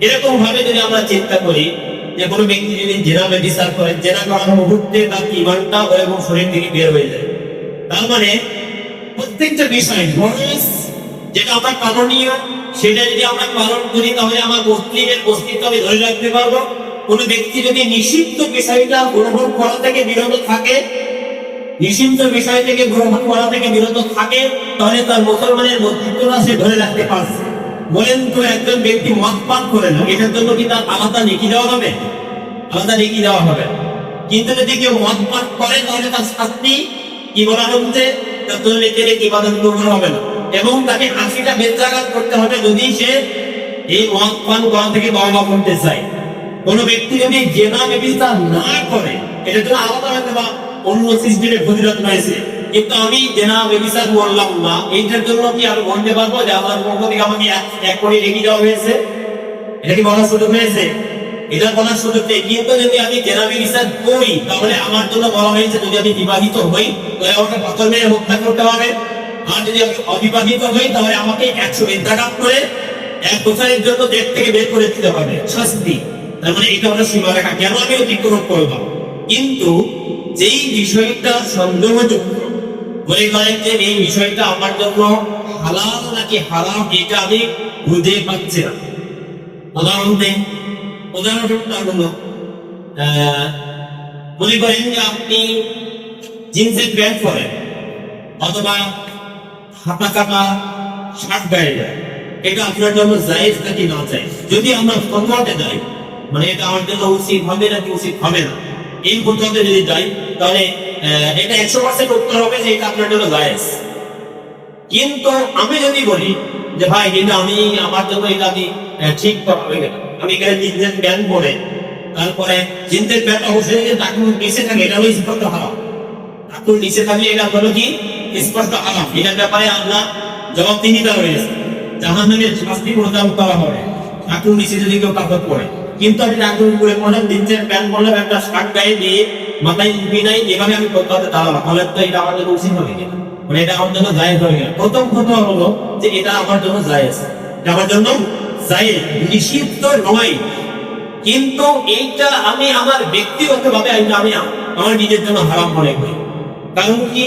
এরকম ভাবে যদি আমরা চিন্তা করি যে কোনো ব্যক্তি যদি জেনা ব্যভিচার করে, জেনা করার মুহূর্তে তার ঈমানটা এবং শরীর থেকে বের হয়ে যায়। তার মানে প্রত্যেকটা বিষয় ফরজ যেটা আমরা কারণীয়, সেটা যদি আমরা পালন করি তাহলে আমার মুসলিমের অস্তিত্ব আমি ধরে রাখতে পারবো। কোন ব্যক্তি যদি নিষিদ্ধ বিষয়টা গ্রহণ করা থেকে বিরত থাকে, নিষিদ্ধ বিষয় থেকে গ্রহণ করা থেকে বিরত থাকে, তাহলে তার মুসলমানের অস্তিত্বটা সে ধরে রাখতে পারছে। বলেন তো একজন ব্যক্তি মদ পান করে না, এটার জন্য কি তার আলাদা নেকি দেওয়া হবে? আলাদা নেকি দেওয়া হবে। কিন্তু যদি কেউ মদ পান করে তাহলে তার শাস্তি কি বলা হচ্ছে? তার ইবাদত কবুল হবে না, এবং তাকে 80টা বেত্রাঘাত করতে হবে যদি সে এই মদ পান করা থেকে তওবা করতে চায়। কোন ব্যক্তি যদি জেনা ব্যভিচার না করে, এটা তো আলাদা হয়তো বা অন্য সিস্টেমে ফজিলত রয়েছে, কিন্তু আমি জেনা ব্যভিচার করলাম না, এইটার জন্য কি আমি বলতে পারবো যে আমার পক্ষ থেকে আমাকে 1 কোটি রেখে দেওয়া হয়েছে? এটা কি বলার সুযোগ হয়েছে? এটা বলার সুযোগ নেই। কিন্তু যদি আমি জেনা ব্যভিচার করি তাহলে আমার জন্য বলা হয়েছে যদি আমি বিবাহিত হই তাহলে আমাকে পাথর মেরে হত্যা করতে হবে, আর যদি আমি অবিবাহিত হই তাহলে আমাকে 100 বেত্রাঘাত করে 1 বছরের জন্য দেশ থেকে বের করে দিতে হবে, শাস্তি। তার মানে এটা হলো সীমারেখা, কেন আমি অতিক্রম করবো? কিন্তু যেই বিষয়টা সন্দেহযোগ্য, মনে করেন যে এই বিষয়টা আমার জন্য হালাল নাকি হারাম, এটা আমি বুঝতে পারছি না। উদাহরণটা হলো মনে করেন যে আপনি জিন্সের প্যান্ট পরেন অথবা হাতা কাটা শার্ট গায়ে যায়, এটা আপনার জন্য জায়েজ নাকি না জায়েজ? যদি আমরা ফতোয়াতে যাই, মানে এটা আমার জন্য উচিত হবে নাকি উচিত হবে না, এই ফতোয়াতে যদি যাই তাহলে এটা 100% উত্তর হবে যে এটা আপনার জন্য জায়েজ। কিন্তু আমি যদি বলি যে ভাই কিন্তু আমি আমার জন্য এটা আমি ঠিক হবে না, আমি এখানে জিন্সের প্যান্ট পরে, তারপরে জিন্সের প্যান্ট অবশ্যই টাকুর নিচে থাকে, এটা হলো স্পষ্ট হারাম। টাকুর নিচে থাকলে এটা হলো কি স্পষ্ট হারাম। এটার ব্যাপারে আল্লাহ জবাবদিহিতা রয়েছে, জাহান্নামের শাস্তি প্রদান করা হবে টাকুর নিচে যদি কেউ কাপড় পরে। কিন্তু আমি টাকুর উপরে পরলাম, জিন্সের প্যান্ট পরলাম, একটা শার্ট গায়ে দিয়ে মাথায় টুপি নাই, এভাবে আমি কোথাও দাঁড়ালাম, তাহলে তো এটা আমার জন্য উচিত হবে কিনা, মানে এটা আমার জন্য জায়েজ হবে কিনা? প্রথম কথা হলো যে এটা আমার জন্য জায়েজ। আমার জন্য জায়েজ, নিষিদ্ধ নয়। কিন্তু এইটা আমি আমার ব্যক্তিগতভাবে আমি আমার নিজের জন্য হারাম মনে করি। কারণ কি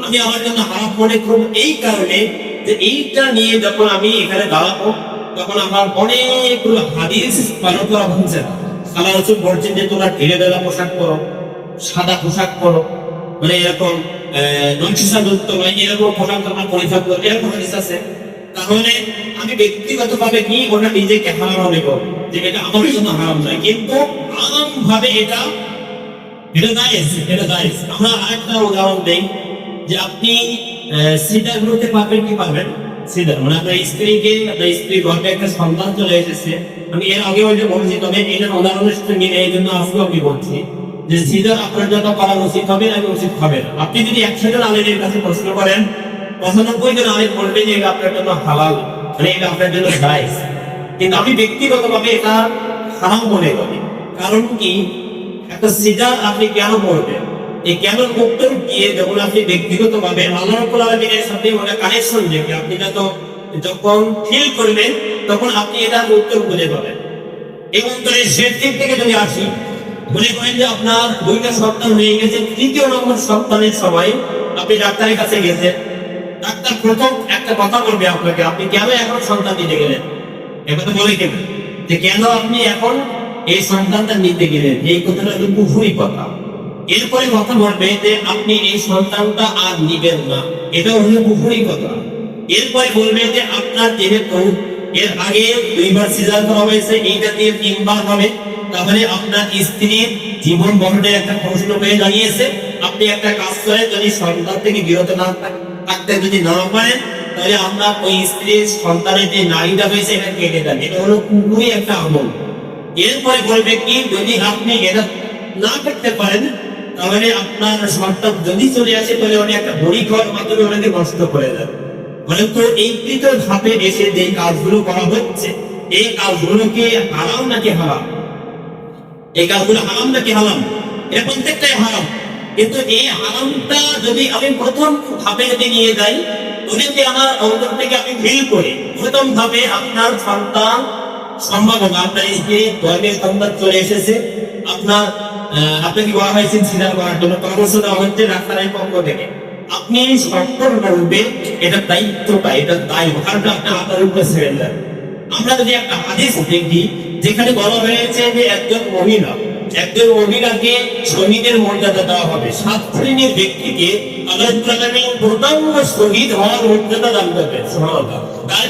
আমি আমার জন্য হারাম মনে করব? এই কারণে যে এইটা নিয়ে যখন আমি এখানে দাঁড়াবো তখন আমার অনেকগুলো হাদিস পালন করা হচ্ছে। আল্লাহ রাসূল বলছেন যে তোমরা ঢিলে ঢালা পোশাক পরো, সাদা পোশাক পরো, মানে এরকম নৈশিসাযুক্ত বা এরকম পোশাক তোমরা পরিধান করো, এরকম হাদিস আছে। তাহলে আমি ব্যক্তিগতভাবে কি ওটা নিজেকে হারাম মনে করব যে এটা আমার জন্য হারাম নয়, কিন্তু আম ভাবে এটা জায়েজ, এটা জায়েজ। আমরা আরেকটা উদাহরণ দেই যে আপনি সিদার করতে পারবেন কি পারবেন? সিদার মানে আপনার স্ত্রী ঘরে একটা সন্তান চলে এসেছে। আমি এর আগে ওইটা বলছি, তবে এটা উদাহরণের সঙ্গে এই জন্য আজকে আমি বলছি যে সিদার আপনার জন্য করা উচিত হবে না, উচিত হবে না। আপনি যদি 100 জন আলেমের কাছে প্রশ্ন করেন 95 জন আলেম বলবে যে এটা আপনার জন্য হালাল, মানে এটা আপনার জন্য জায়েজ। কিন্তু আমি ব্যক্তিগতভাবে এটা হারাম মনে করি। কারণ কি একটা সিদার আপনি কেন করবেন? এই কেন উত্তর দিয়ে যখন আপনি ব্যক্তিগতভাবে আল্লাহ রাব্বুল আলামিনের সাথে ওটা কানেকশন দেখে আপনি যখন ফিল করবেন তখন আপনি এটার উত্তর খুঁজে পাবেন। এবং শেষ দিক থেকে যদি আসি, মনে করেন যে আপনার 2টা সন্তান হয়ে গেছে, 3য় নম্বর সন্তানের সময় আপনি ডাক্তারের কাছে গেছেন। ডাক্তার প্রথম একটা কথা বলবে আপনাকে, আপনি কেন এখন সন্তান নিতে গেলেন? একথা বলে দেবেন যে কেন আপনি এখন এই সন্তানটা নিতে গেলেন, এই কথাটা কিন্তু কুফরি কথা। এরপরে কথা বলবে যে আপনি এই সন্তানটা আর নিবেন না, এটা হলো কুফরি কথা। এরপরে বলবে যে আপনার যেহেতু এর আগে 2বার সিজার করা হয়েছে, এইটা দিয়ে 3বার হবে, তাহলে আপনার স্ত্রীর জীবন বহনের একটা প্রশ্ন হয়ে দাঁড়িয়েছে। আপনি একটা কাজ করে যদি সন্তান থেকে বিরত না থাকতে যদি না পারেন, তাহলে আপনার ওই স্ত্রীর সন্তানের যে নারীটা হয়েছে এটা কেটে দেন। এটা হলো পুরোই একটা আমল। এরপরে বলবে কি যদি আপনি এটা না করতে পারেন তাহলে আপনার সন্তান যদি চলে আসে তাহলে উনি একটা বড়ি খাওয়ার মাধ্যমে ওনাকে নষ্ট করে দেন। মানে তো এই তৃতীয় ধাপে এসে যে কাজগুলো করা হচ্ছে, এই কাজগুলোকে হারাম নাকি হারাম? এই কাজগুলো হারাম নাকি হারাম? এর প্রত্যেকটাই হারাম। কিন্তু এই হারামটা যদি আমি প্রথম ধাপে যদি নিয়ে যাই, যদি আমার অন্তর থেকে আমি ফিল করি প্রথম ধাপে আপনার সন্তান সম্ভাবনা, আপনার স্ত্রী ধর্মের সন্তান চলে এসেছে, আপনাকে বলা হয়েছে সিজার করার জন্য পরামর্শ দেওয়া হচ্ছে ডাক্তারের পক্ষ থেকে। আপনি সম্পূর্ণরূপে এটা দায়িত্বটা, এটা দায়ভারটা আপনি আপনার উপরে ছেড়ে দেন। আমরা যদি একটা হাদিস দেখি যেখানে বলা হয়েছে যে একজন মহিলাকে শহীদের মর্যাদা দেওয়া হবে। 7 শ্রেণীর ব্যক্তিকে আল্লাহ তাআলা পূর্ণাঙ্গ শহীদ হওয়ার মর্যাদা দান করবেন। সুবহানাল্লাহ। তার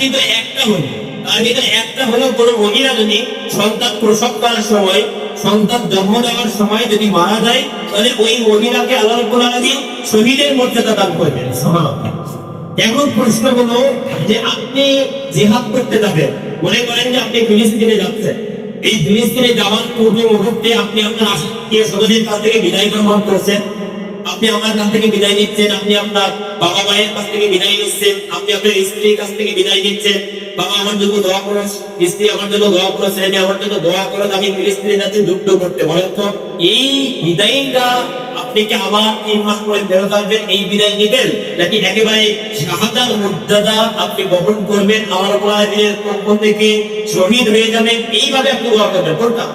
ভিতরে একটা হলো কোনো মহিলা যদি সন্তান প্রসব করার সময়, সন্তান জন্ম দেওয়ার সময় যদি মারা যায়, তাহলে ওই মহিলাকে আল্লাহ রাব্বুল আলামিন শহীদের মর্যাদা দান করবেন। সুবহানাল্লাহ। এখন প্রশ্ন হলো যে আপনি জিহাদ করতে যাবেন, মনে করেন যে আপনি ফিলিস্তিনে যাচ্ছেন। এই ফিলিস্তিনে যাওয়ার পূর্ব মুহূর্তে আপনি আপনার আত্মীয় স্বজনের কাছ থেকে বিদায় গ্রহণ করছেন, আপনি আমার কাছ থেকে বিদায় নিচ্ছেন, আপনি আপনার বাবা মায়ের কাছ থেকে বিদায় নিচ্ছেন, আপনি আপনার স্ত্রীর কাছ থেকে বিদায় নিচ্ছেন। বাবা আমার জন্য দোয়া করো, স্ত্রী আমার জন্য দোয়া করো, ছেলে আমার জন্য দোয়া করো, আমি ফিলিস্তিনে যাচ্ছি যুদ্ধ করতে। বলেন তো এই বিদায়টা আপনি কি আবার 3 মাস পরে ফেরত আসবেন, এই বিদায় নিবেন, নাকি একেবারে শাহাদাত মর্যাদা আপনি গ্রহণ করবেন, আমার পক্ষ থেকে শহীদ হয়ে যাবেন, এইভাবে আপনি দোয়া করবেন? কোনটা?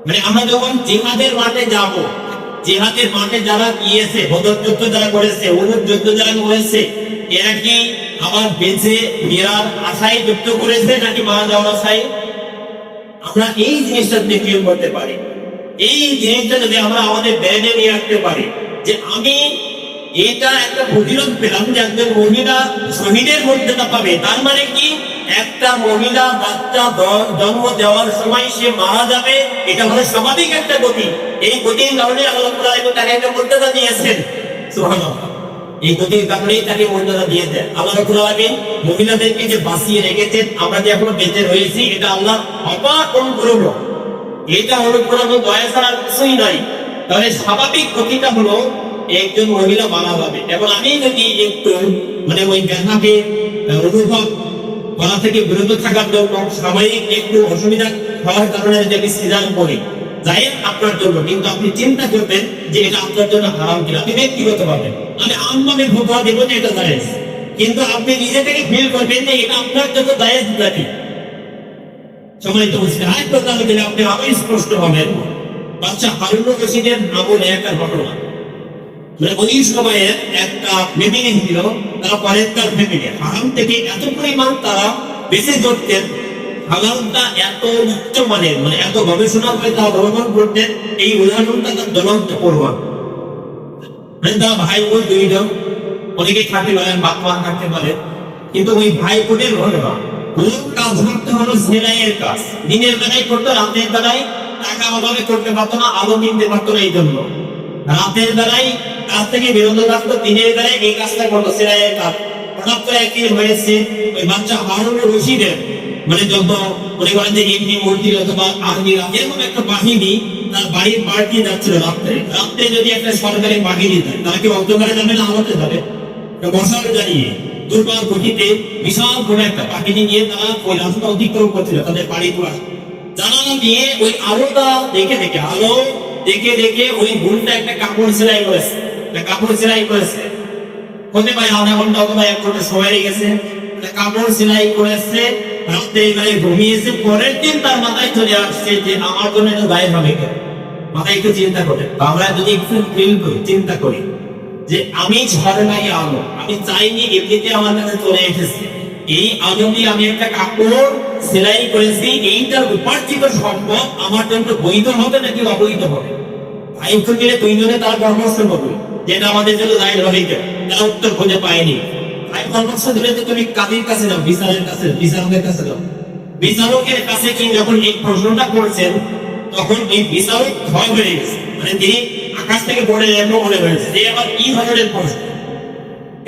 মানে আমরা যখন জিহাদের মাঠে যাব, জিহাদের মাঠে যারা গিয়েছে, বদর যুদ্ধ যারা করেছে, উহুদ যুদ্ধ যারা করেছে, এরা কি আবার বেঁচে ফেরার আশায় যুদ্ধ করেছে নাকি মারা যাওয়ার আশায়? আমরা এই জিনিসটা দেখে করতে পারি। এই জিনিসটা যদি আমরা আমাদের ব্রেনে নিয়ে রাখতে পারি যে আমি এটা একটা ফজিলত পেলাম যে একজন মহিলা শহীদের মর্যাদা পাবে, তার মানে কি একটা মহিলা বাচ্চা জন্ম দেওয়ার সময় সে মারা যাবে, এটা হলো স্বাভাবিক একটা গতি। এই গতির কারণে আল্লাহ তাআলা তাকে একটা মর্যাদা দিয়েছেন। সুবহানাল্লাহ। এই গতির কারণেই তাকে মর্যাদা দিয়েছেন। আল্লাহ রাব্বুল আলামিন মহিলাদেরকে যে বাঁচিয়ে রেখেছেন, আমরা যে এখনো বেঁচে রয়েছি, এটা আল্লাহ অপার অনুগ্রহ। এটা হলো কোনো দয়া ছাড়া কিছুই নাই। তাহলে স্বাভাবিক গতিটা হলো একজন মহিলা মারা যাবে। এবং আমি যদি একটু মানে ওই ব্যথাকে অনুভব করা থেকে বিরত থাকার জন্য সাময়িক একটু অসুবিধা হওয়ার কারণে যদি আমি সিজার করি, যাই আপনার জন্য, কিন্তু আপনি চিন্তা করবেন যে এটা আপনার জন্য হারাম কিনা। আপনি ব্যক্তিগত পাবেন, আমি আমভাবে ফতোয়া দেবো যে এটা জায়েজ, কিন্তু আপনি নিজে থেকে ফিল করবেন যে এটা আপনার জন্য দায়ের দাবি। সম্মানিত বুঝতে আরেকটা তাহলে গেলে আপনি আরো স্পষ্ট হবেন। বাচ্চা হারুন রশিদের আমলে একটা ঘটনা, মানে ওই সময়ে একটা ফ্যামিলি ছিল, তারা পরেরকার ফ্যামিলি হারাম থেকে এত পরিমাণ তারা বেঁচে ধরতেন, হালালটা এত উচ্চ মানের, মানে এত গবেষণা করে তারা ভ্রমণ করতেন। এই উদাহরণটা তার জ্বলন্ত প্রমাণ। মানে তারা ভাই বোন দুইজন, অনেকে থাকতে পারেন, বাপ মা থাকতে পারে, কিন্তু ওই ভাই বোনের ঘটনা মূল কাজ করতে হলো সেলাইয়ের কাজ। দিনের বেলায় করতো, রাতের বেলায় টাকা অভাবে করতে পারতো না, আলো কিনতে পারতো না, এই জন্য রাতের বেলায় কাজ থেকে বিরত থাকতো, দিনের বেলায় এই কাজটা করতো, সেলাইয়ের কাজ। হঠাৎ করে একদিন হয়েছে ওই বাচ্চা হারুন রশিদের, মানে যত মনে করেন যে এমনি মন্ত্রী অথবা আর্মিরা এরকম একটা বাহিনী তার বাড়ির পার দিয়ে যাচ্ছিল রাত্রে। রাত্রে যদি একটা সরকারি বাহিনী যায়, তারা কি অন্ধকারে যাবে না আলোতে যাবে? মশাল জ্বালিয়ে দুর্বার গতিতে বিশাল বড় একটা বাহিনী নিয়ে তারা ওই রাস্তা অতিক্রম করছিল তাদের বাড়ি পুরা। জানালা দিয়ে ওই আলোটা দেখে দেখে, আলো দেখে দেখে ওই ভুলটা একটা কাপড় সেলাই করেছে, একটা কাপড় সেলাই করেছে। হতে পারে আধা ঘন্টা অথবা 1 ঘন্টা সময় লেগেছে, কাপড় সেলাই করেছে। রাত্রে এবারে ঘুমিয়েছে, পরের দিন তার মাথায় চলে আসছে যে আমার জন্য এটা দায় হবে কেন। মাথায় একটু চিন্তা করে, আমরা যদি একটু ফিল করি, চিন্তা করি যে আমি ঝর্ণাই আলো, আমি চাইনি, এমনিতে আমার কাছে চলে এসেছে, এই আলো দিয়ে আমি একটা কাপড় সেলাই করেছি, এইটার উপার্জিত সম্পদ আমার জন্য বৈধ হবে নাকি অবৈধ হবে? ভাই উত্তর দিলে দুইজনে তার পরামর্শ করবে যেটা আমাদের জন্য দায় হবে কেন। তারা উত্তর খুঁজে পায়নি। ভাই পরামর্শ দিলে যে তুমি কাদের কাছে যাও, বিচারের কাছে, বিচারকের কাছে যাও। বিচারকের কাছে কি যখন এই প্রশ্নটা করছেন, তখন এই বিচারক ভয় হয়ে গেছে, মানে তিনি আকাশ থেকে পড়ে এমন মনে হয়েছে যে আবার কি ধরনের প্রশ্ন,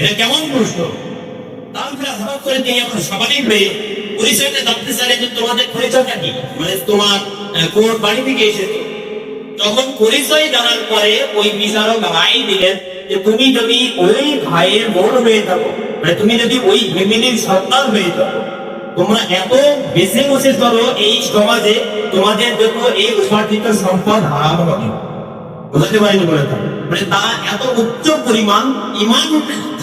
এটা কেমন প্রশ্ন। তারপরে হঠাৎ করে তিনি এখন স্বাভাবিক হয়ে পরিচয়টা জানতে চাইলেন যে তোমাদের পরিচয়টা কি, মানে তোমার কোন বাড়ি থেকে এসেছো। তখন পরিচয় জানার পরে ওই বিচারক রায় দিলেন যে তুমি যদি ওই ভাইয়ের বোন হয়ে থাকো, মানে তুমি যদি ওই ফ্যামিলির সন্তান হয়ে থাকো, তোমরা এত বেশি বসে করো এই সমাজে, তোমাদের জন্য এই উপার্জিত সম্পদ হারাম হবে। বুঝতে পারিনি বলে, মানে তারা এত উচ্চ পরিমাণ ইমান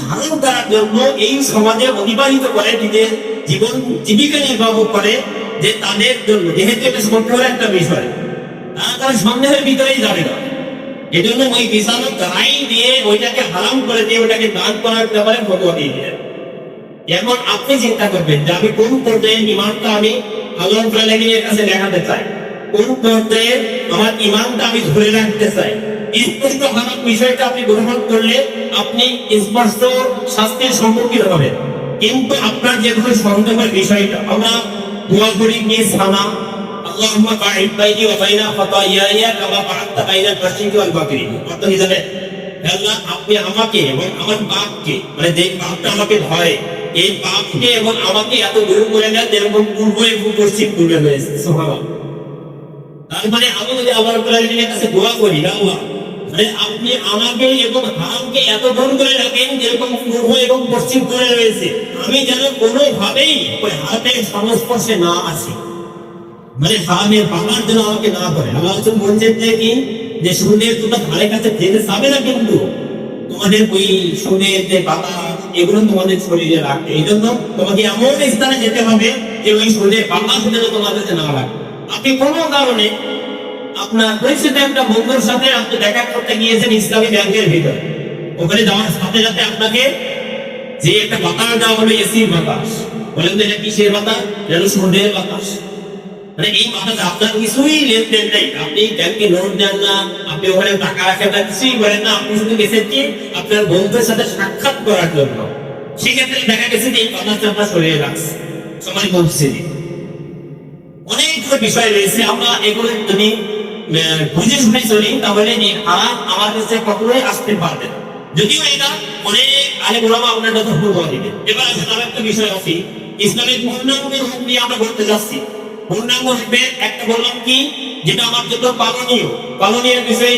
ধারণ করার জন্য এই সমাজে অতিবাহিত করে, নিজের জীবন জীবিকা নির্বাহ করে, যে তাদের জন্য যেহেতু এটা সন্দেহের একটা বিষয়, তারা সন্দেহের ভিতরেই যাবে না। এজন্য ওই বিচারক রায় দিয়ে ওইটাকে হারাম করে দিয়ে ওটাকে দান করার ব্যাপারে ফতোয়া দিয়ে দিলেন। এখন আপনি চিন্তা করবেন যে আমি কোন পর্যায়ে ইমানটা আমি আল্লাহ তাআলার কাছে দেখাতে চাই, কোন পর্যায়ে আমার ইমানটা আমি ধরে রাখতে চাই। স্পষ্ট খারাপ বিষয়টা আপনি গ্রহণ করলে আপনি স্পষ্ট শাস্তির সম্মুখীন হবেন। কিন্তু আপনার যে কোনো সন্দেহের বিষয়টা, আমরা দোয়া করি কি সানা আল্লাহুম্মা বা'id বাইনি ওয়া বাইনা খাতায়ায়া কামা বা'আদতা বাইনাল মাশরিকি ওয়াল মাগরিবি। অর্থ কি জানেন? আল্লাহ আপনি আমাকে এবং আমার পাপকে, মানে যে পাপটা আমাকে ধরে, এই পাপকে এবং আমাকে এত দূর করে দেন যেরকম পূর্ব এবং পশ্চিম দূরে হয়েছে। সুবহানাল্লাহ। তার মানে আমি যদি আল্লাহ তাআলার কাছে দোয়া করি, আল্লাহ মানে আপনি আমাকে এবং হারামকে এত দূর করে রাখেন যেরকম পূর্ব এবং পশ্চিম দূরে রয়েছে, আমি যেন কোনোভাবেই ওই হারামের সংস্পর্শে না আসি, মানে হারামের বাবার জন্য আমাকে না করে। আল্লাহ বলছেন যে কি, যে সুদের তোমরা ধারে কাছে যেতে যাবে না, কিন্তু তোমাদের ওই সুদের যে বাবা এগুলো তোমাদের শরীরে রাখবে। এই জন্য তোমাকে এমন স্থানে যেতে হবে যে ওই সুদের বাবা যেন তোমার কাছে না রাখে। আপনি কোনো কারণে আপনার পরিচিত একটা বন্ধুর সাথে আপনি দেখা করতে গিয়েছেন ইসলামী ব্যাংকের ভিতরে, ওখানে যাওয়ার সাথে সাথে আপনাকে যে একটা বাতাস দেওয়া হলো, এসির বাতাস, বলেন তো এটা কিসের বাতাস? যেন সুদের বাতাস। মানে এই বাতাস আপনার কিছুই লেনদেন নেই, আপনি ব্যাংকে লোন দেন না, আপনি ওখানে টাকা রাখেন না, কিছুই করেন না, আপনি শুধু গেছেন কি আপনার বন্ধুর সাথে সাক্ষাৎ করার জন্য। সেক্ষেত্রে দেখা গেছে যে এই বাতাসটা আপনার শরীরে রাখছে। সময় বলছে অনেকগুলো বিষয় রয়েছে, আমরা এগুলো যদি বুঝে শুনে চলি তাহলে হারাম আমার কাছে কখনোই আসতে পারবে না। যদিও এটা অনেক আলেম ওলামা আপনার কথা বলে দিবে। এবার আসলে আরেকটা বিষয় আছে, ইসলামের পূর্ণাঙ্গের হুকুম নিয়ে আমরা বলতে যাচ্ছি। পূর্ণাঙ্গ হবে একটা বললাম কি, যেটা আমার জন্য পালনীয়, পালনীয় বিষয়ে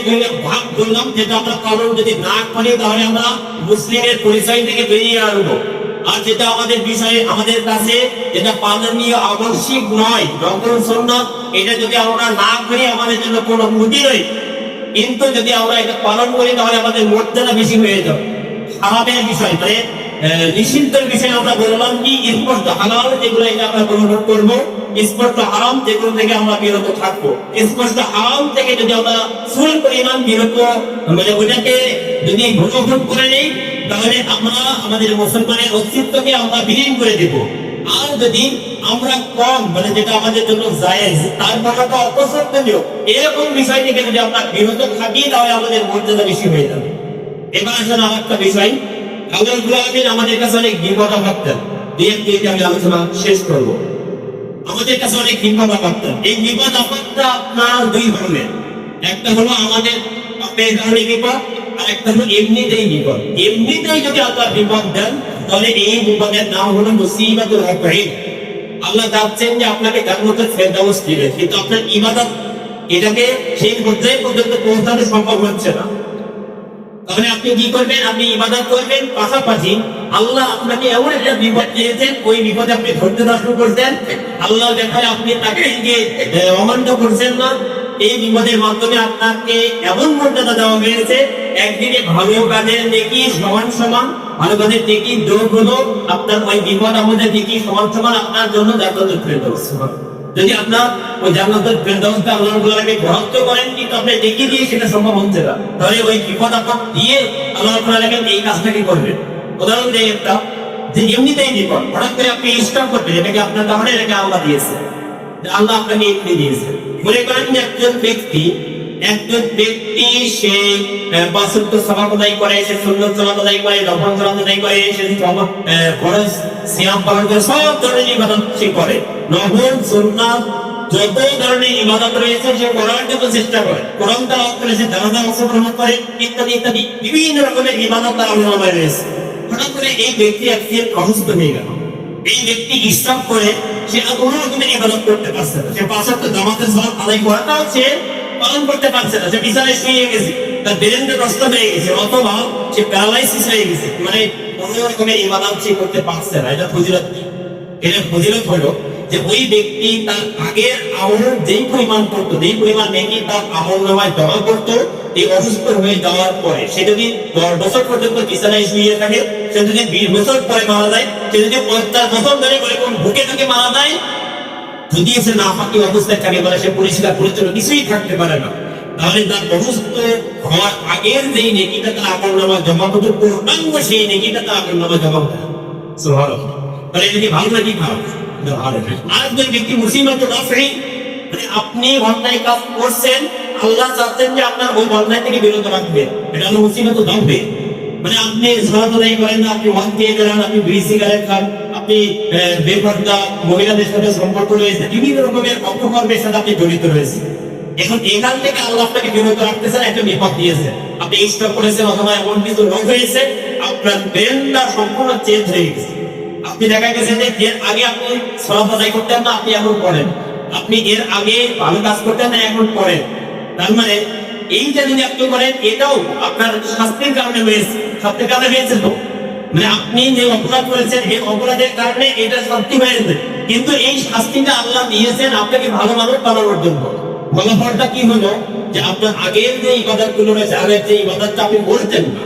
ভাগ বললাম, যেটা আমরা পালন যদি না করি তাহলে আমরা মুসলিমের পরিচয় থেকে বেরিয়ে আসবো। আর যেটা আমাদের বিষয়ে আমাদের কাছে যেটা পালনীয় আবশ্যিক নয়, রকম সুন্নাত, এটা যদি আমরা না করি আমাদের জন্য কোনো ক্ষতি নয়, কিন্তু যদি আমরা এটা পালন করি তাহলে আমাদের মর্যাদা বেশি হয়ে যাবে। হারামের বিষয়, মানে নিষিদ্ধের বিষয়ে আমরা বললাম কি স্পষ্ট হালাল যেগুলো এটা আমরা গ্রহণ করবো, স্পষ্ট হারাম যেগুলো থেকে আমরা বিরত থাকবো। স্পষ্ট হারাম থেকে যদি আমরা ফুল পরিমাণ বিরত মানে ওইটাকে যদি গ্রহণ করে নেই, তাহলে আমরা আমাদের মুসলমানের অস্তিত্বকে আমরা বিলীন করে দেব। আর যদি আমরা কম মানে যেটা আমাদের জন্য জায়েজ তার কথাটা অপছন্দনীয় এরকম বিষয় থেকে যদি আমরা বিরত থাকি, তাহলে আমাদের মর্যাদা বেশি হয়ে যাবে। এবার আসলে আর একটা বিষয়, আমাদের কাছে অনেক বিপদ ভাবতেন, আমি আলোচনা শেষ করব। আমাদের কাছে অনেক বিপদ ভাবতেন। এই বিপদ আপদটা আপনার দুই ধরনের, একটা হলো আমাদের পাপের কারণে বিপদ, আর একটা হলো এমনিতেই বিপদ। এমনিতেই যদি আল্লাহ বিপদ দেন, তাহলে এই বিপদের নাম হলো মুসিবাতুল আকবার। আল্লাহ চাচ্ছেন যে আপনাকে জান্নাতুল ফেরদাউস দিবেন, কিন্তু আপনার ইবাদত এটাকে সেই পর্যায়ে পর্যন্ত পৌঁছানো সম্ভব হচ্ছে না। তাহলে আপনি কি করবেন? আপনি ইবাদত করবেন, পাশাপাশি আল্লাহ আপনাকে এমন একটা বিপদ দিয়েছেন, ওই বিপদে আপনি ধৈর্য ধারণ করছেন। আল্লাহ দেখায় আপনি তাকে অমান্য করছেন না। এই বিপদের মাধ্যমে আপনাকে এমন মর্যাদা দেওয়া হয়েছে, একদিকে ভালো কাজের নেকি সমান সমান, ভালো কাজের নেকি যোগ হলো আপনার ওই বিপদ আমাদের নেকি সমান সমান আপনার জন্য জান্নাতুল ফেরদাউস। যদি আপনার ওই জান্নাতুল ফেরদাউসটা আল্লাহ রাব্বুল আলামিন বরাদ্দ করেন, কিন্তু আপনি নেকি দিয়ে সেটা সম্ভব হচ্ছে না, তাহলে ওই বিপদ আপদ দিয়ে আল্লাহ রাব্বুল আলামিন এই কাজটাকে করবেন। উদাহরণ দেই একটা, যে এমনিতেই বিপদ হঠাৎ করে আপনি ইনস্টল করবেন, এটাকে আপনার তাহলে এটাকে আল্লাহ দিয়েছে, আল্লাহ আপনাকে এমনি দিয়েছে। মনে করেন একজন ব্যক্তি সে 5 ওয়াক্ত সালাত আদায় করে, সে সুন্নাত সালাত আদায় করে, নফল সালাত আদায় করে, সে ফরজ সিয়াম পালন করে, সব ধরনের ইবাদত সে করে। নফল সুন্নাত যত ধরনের ইবাদত রয়েছে সে করার জন্য চেষ্টা করে, কোরআন তেলাওয়াত করে, সে জানাজা অংশগ্রহণ করে, ইত্যাদি ইত্যাদি বিভিন্ন রকমের ইবাদত তার আমলে রয়েছে। হঠাৎ করে এই ব্যক্তি একদিন অসুস্থ হয়ে গেল। এই ব্যক্তি ইসলাম করে সে কোনো রকমের ইবাদত করতে পারছে না, সে 5 ওয়াক্ত জামাতের সালাত আদায় করাটাও সে পালন করতে পারছে না, সে বিছানায় শুয়ে গেছে, তার ব্রেনটা নষ্ট হয়ে গেছে, অথবা সে প্যারালাইসিস হয়ে গেছে, মানে কোনো রকমের ইবাদত সে করতে পারছে না। এটা ফজিলত কি? এটা ফজিলত হলো যে ওই ব্যক্তি তার আগের আমল যেই পরিমাণ করতো, যেই পরিমাণ নেকি তার আমলনামায় জমা করতো, এই অসুস্থ হয়ে যাওয়ার পরে সে যদি 10 বছর পর্যন্ত বিছানায় শুয়ে থাকে, সে যদি 20 বছর পরে মারা যায়, সে যদি 50 বছর ধরে কোন ভুকে থেকে মারা যায়, যদি সে নাফাকি অবস্থায় থাকে, মানে সে পরিষ্কার পরিচ্ছন্ন কিছুই থাকতে পারে না, তাহলে তার অসুস্থ হওয়ার আগের যেই নেকিটা তার আমলনামা জমা হতো, পূর্ণাঙ্গ সেই নেকিটা তার আমলনামা জমা হতো। সুবহানাল্লাহ। তাহলে এটা কি ভালো নাকি খারাপ? আরেকজন ব্যক্তি মুসিবাতুল রাফি, মানে আপনি অন্যায় কাজ করছেন, আল্লাহ চাচ্ছেন যে আপনার ওই অন্যায় থেকে বিরত রাখবেন, এটা হলো মুসিবাতুল রাফি। মানে আপনি সালাত আদায় করেন না, আপনি ওয়াজ দিয়ে বেড়ান, আপনি বিড়ি সিগারেট খান, আপনি বেপরদা মহিলাদের সাথে সম্পর্ক রয়েছে, বিভিন্ন রকমের অপকর্মের সাথে আপনি জড়িত রয়েছে। এখন এখান থেকে আল্লাহ আপনাকে বিরত রাখতেছেন, একটা বিপদ দিয়েছেন, আপনি স্ট্রোক করেছেন, অথবা এমন কিছু রোগ হয়েছে, আপনার ব্রেনটা সম্পূর্ণ চেঞ্জ হয়ে গেছে। আপনি দেখা গেছে যে এর আগে আপনি সালাত আদায় করতেন না, আপনি এখন করেন, আপনি এর আগে ভালো কাজ করতেন না, এখন করেন। তার মানে এইটা যদি আপনি করেন, এটাও আপনার শাস্তির কারণে হয়েছে, শাস্তির কারণে হয়েছে। তো মানে আপনি যে অপরাধ করেছেন, এই অপরাধের কারণে এটা শাস্তি হয়েছে, কিন্তু এই শাস্তিটা আল্লাহ দিয়েছেন আপনাকে ভালো মানুষ বানানোর জন্য। ফলাফলটা কি হলো যে আপনার আগের যে ইবাদত গুলো রয়েছে, আগের যে ইবাদতটা আপনি বলতেন না,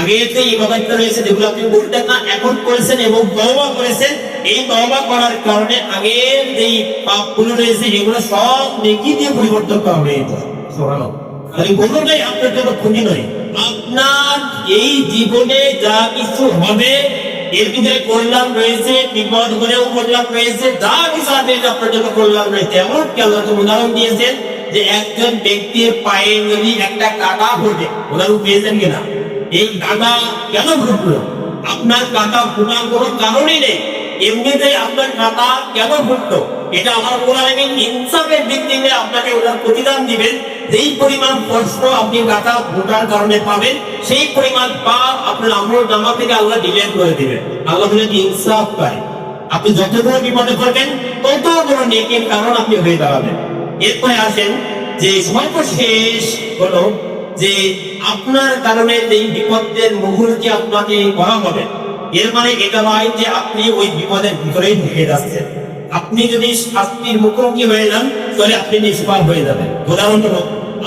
আগের যে ইবাদতটা রয়েছে যেগুলো আপনি বলতেন না, এখন করেছেন এবং তওবা করেছেন। এই তওবা করার কারণে আগের যে পাপগুলো রয়েছে এগুলো সব নেকি দিয়ে পরিবর্তন করা হয়েছে। সুবহানাল্লাহ। আর কোনোটাই আপনার জন্য ক্ষতি নয়। আপনার এই জীবনে যা কিছু হবে এর ভিতরে কল্যাণ রয়েছে, বিপদ হলেও কল্যাণ রয়েছে, যা কিছু আছে আপনার জন্য কল্যাণ রয়েছে। এমন কি আল্লাহ উদাহরণ দিয়েছেন যে একজন ব্যক্তির পায়ে যদি একটা কাঁটা ফোটে, উদাহরণ পেয়েছেন কিনা? এই কাঁটা কেন ফুটলো? আপনার কাঁটা ফোটার কোনো কারণই নেই, এমনিতেই আপনার কাঁটা কেন ফুটলো? এটা আমার কোরআনের ইনসাফের দিক থেকে আপনাকে ওটার প্রতিদান দিবেন। যেই পরিমাণ কষ্ট আপনি কাঁটা ফোটার কারণে পাবেন, সেই পরিমাণ পাপ আপনার আমল নামা থেকে আল্লাহ ডিলিট করে দিবেন। আল্লাহ বলে ইনসাফ পায়, আপনি যত বড় বিপদে পড়বেন তত বড় নেকির কারণ আপনি হয়ে দাঁড়াবেন। এরপরে আসেন যে সর্বশেষ হলো যে আপনার কারণে এই বিপদের মুহূর্তে আপনাকে করা হবে, এর মানে এটা নয় যে আপনি ওই বিপদের ভিতরেই ঢুকে যাচ্ছেন। আপনি যদি শাস্তির মুখোমুখি হয়ে যান, তাহলে আপনি নিষ্পাপ হয়ে যাবেন। উদাহরণ হলো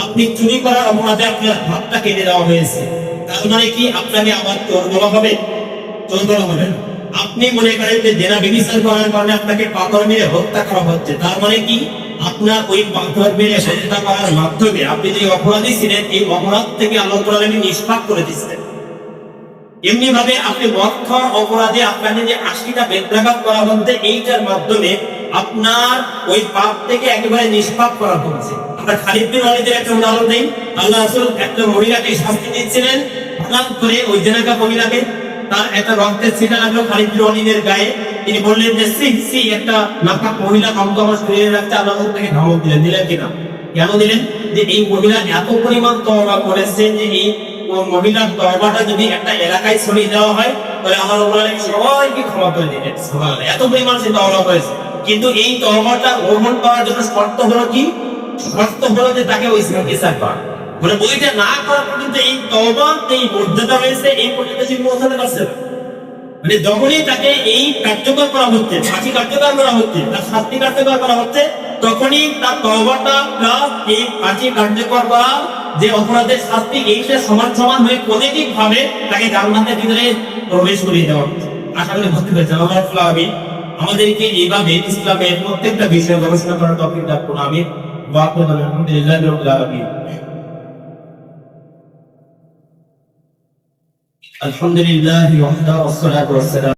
আপনি চুরি করার অপরাধে আপনার হাতটা কেটে দেওয়া হয়েছে, তার মানে কি আপনাকে আবার চোর বলা হবে? চলতে হবে না। আপনি মনে করেন যে জেনা ব্যভিচার করার কারণে আপনাকে পাথর মেরে হত্যা করা হচ্ছে, তার মানে কি আপনার ওই পাথর মেরে হত্যা করার মাধ্যমে আপনি যে অপরাধী ছিলেন এই অপরাধ থেকে আল্লাহ তাআলা নিষ্পাপ করে দিচ্ছেন। এমনি ভাবে আপনি মদ খাওয়ার অপরাধে আপনাকে যে 80টা বেত্রাঘাত করা হচ্ছে, এইটার মাধ্যমে আপনার ওই পাপ থেকে একেবারে নিষ্পাপ করা হচ্ছে। আমরা খালিদ বিন ওয়ালিদের একটা উদাহরণ দেই। আল্লাহ রাসূল একটা মহিলাকে শাস্তি দিচ্ছিলেন, হঠাৎ করে ওই জেনাকা মহিলাকে তার একটা রক্তের ছিটা লাগলো খালিদ বিন ওয়ালিদের গায়ে। তিনি বললেন যে সি সি, একটা নাপাক মহিলা কম আমার শরীরে রাখতে আল্লাহ তাকে ধমক দিলেন। দিলেন কিনা? কেন দিলেন? যে এই মহিলা এত পরিমাণ তওবা করেছে যে এই মহিলার তওবাটা যদি একটা এলাকায় ছড়িয়ে দেওয়া হয় তাহলে আমার উপরে সবাইকে ক্ষমা করে দিবেন। সুবহানাল্লাহ, এত পরিমাণ সে তওবা করেছে। কিন্তু এই তওবাটা গ্রহণ করার জন্য শর্ত হলো কি? শর্ত হলো যে তাকে ওই ইসলাম করা, মানে ওইটা না করা পর্যন্ত এই তওবা এই মর্যাদা রয়েছে, এই পর্যন্ত সে পৌঁছাতে পারছে না। মানে যখনই তাকে এই কার্যকর করা হচ্ছে, ফাঁসি কার্যকর করা হচ্ছে, তার শাস্তি কার্যকর করা হচ্ছে, তখনই তার তওবাটা প্লাস এই ফাঁসি কার্যকর করা যে অপরাধের শাস্তি, এইটা সমান সমান হয়ে পজিটিভ ভাবে তাকে জান্নাতের ভিতরে প্রবেশ করিয়ে দেওয়া হচ্ছে। আশা করি বুঝতে পেরেছেন। আমি আমাদেরকে এইভাবে ইসলামের প্রত্যেকটা বিষয়ে গবেষণা করার তৌফিক দান করুন। আমিন। ওয়া আলহামদুলিল্লাহি রাব্বিল আলামিন। আলহামদুলিল্লাহি ওয়াহদাহু ওয়াসসালাতু ওয়াসসালামু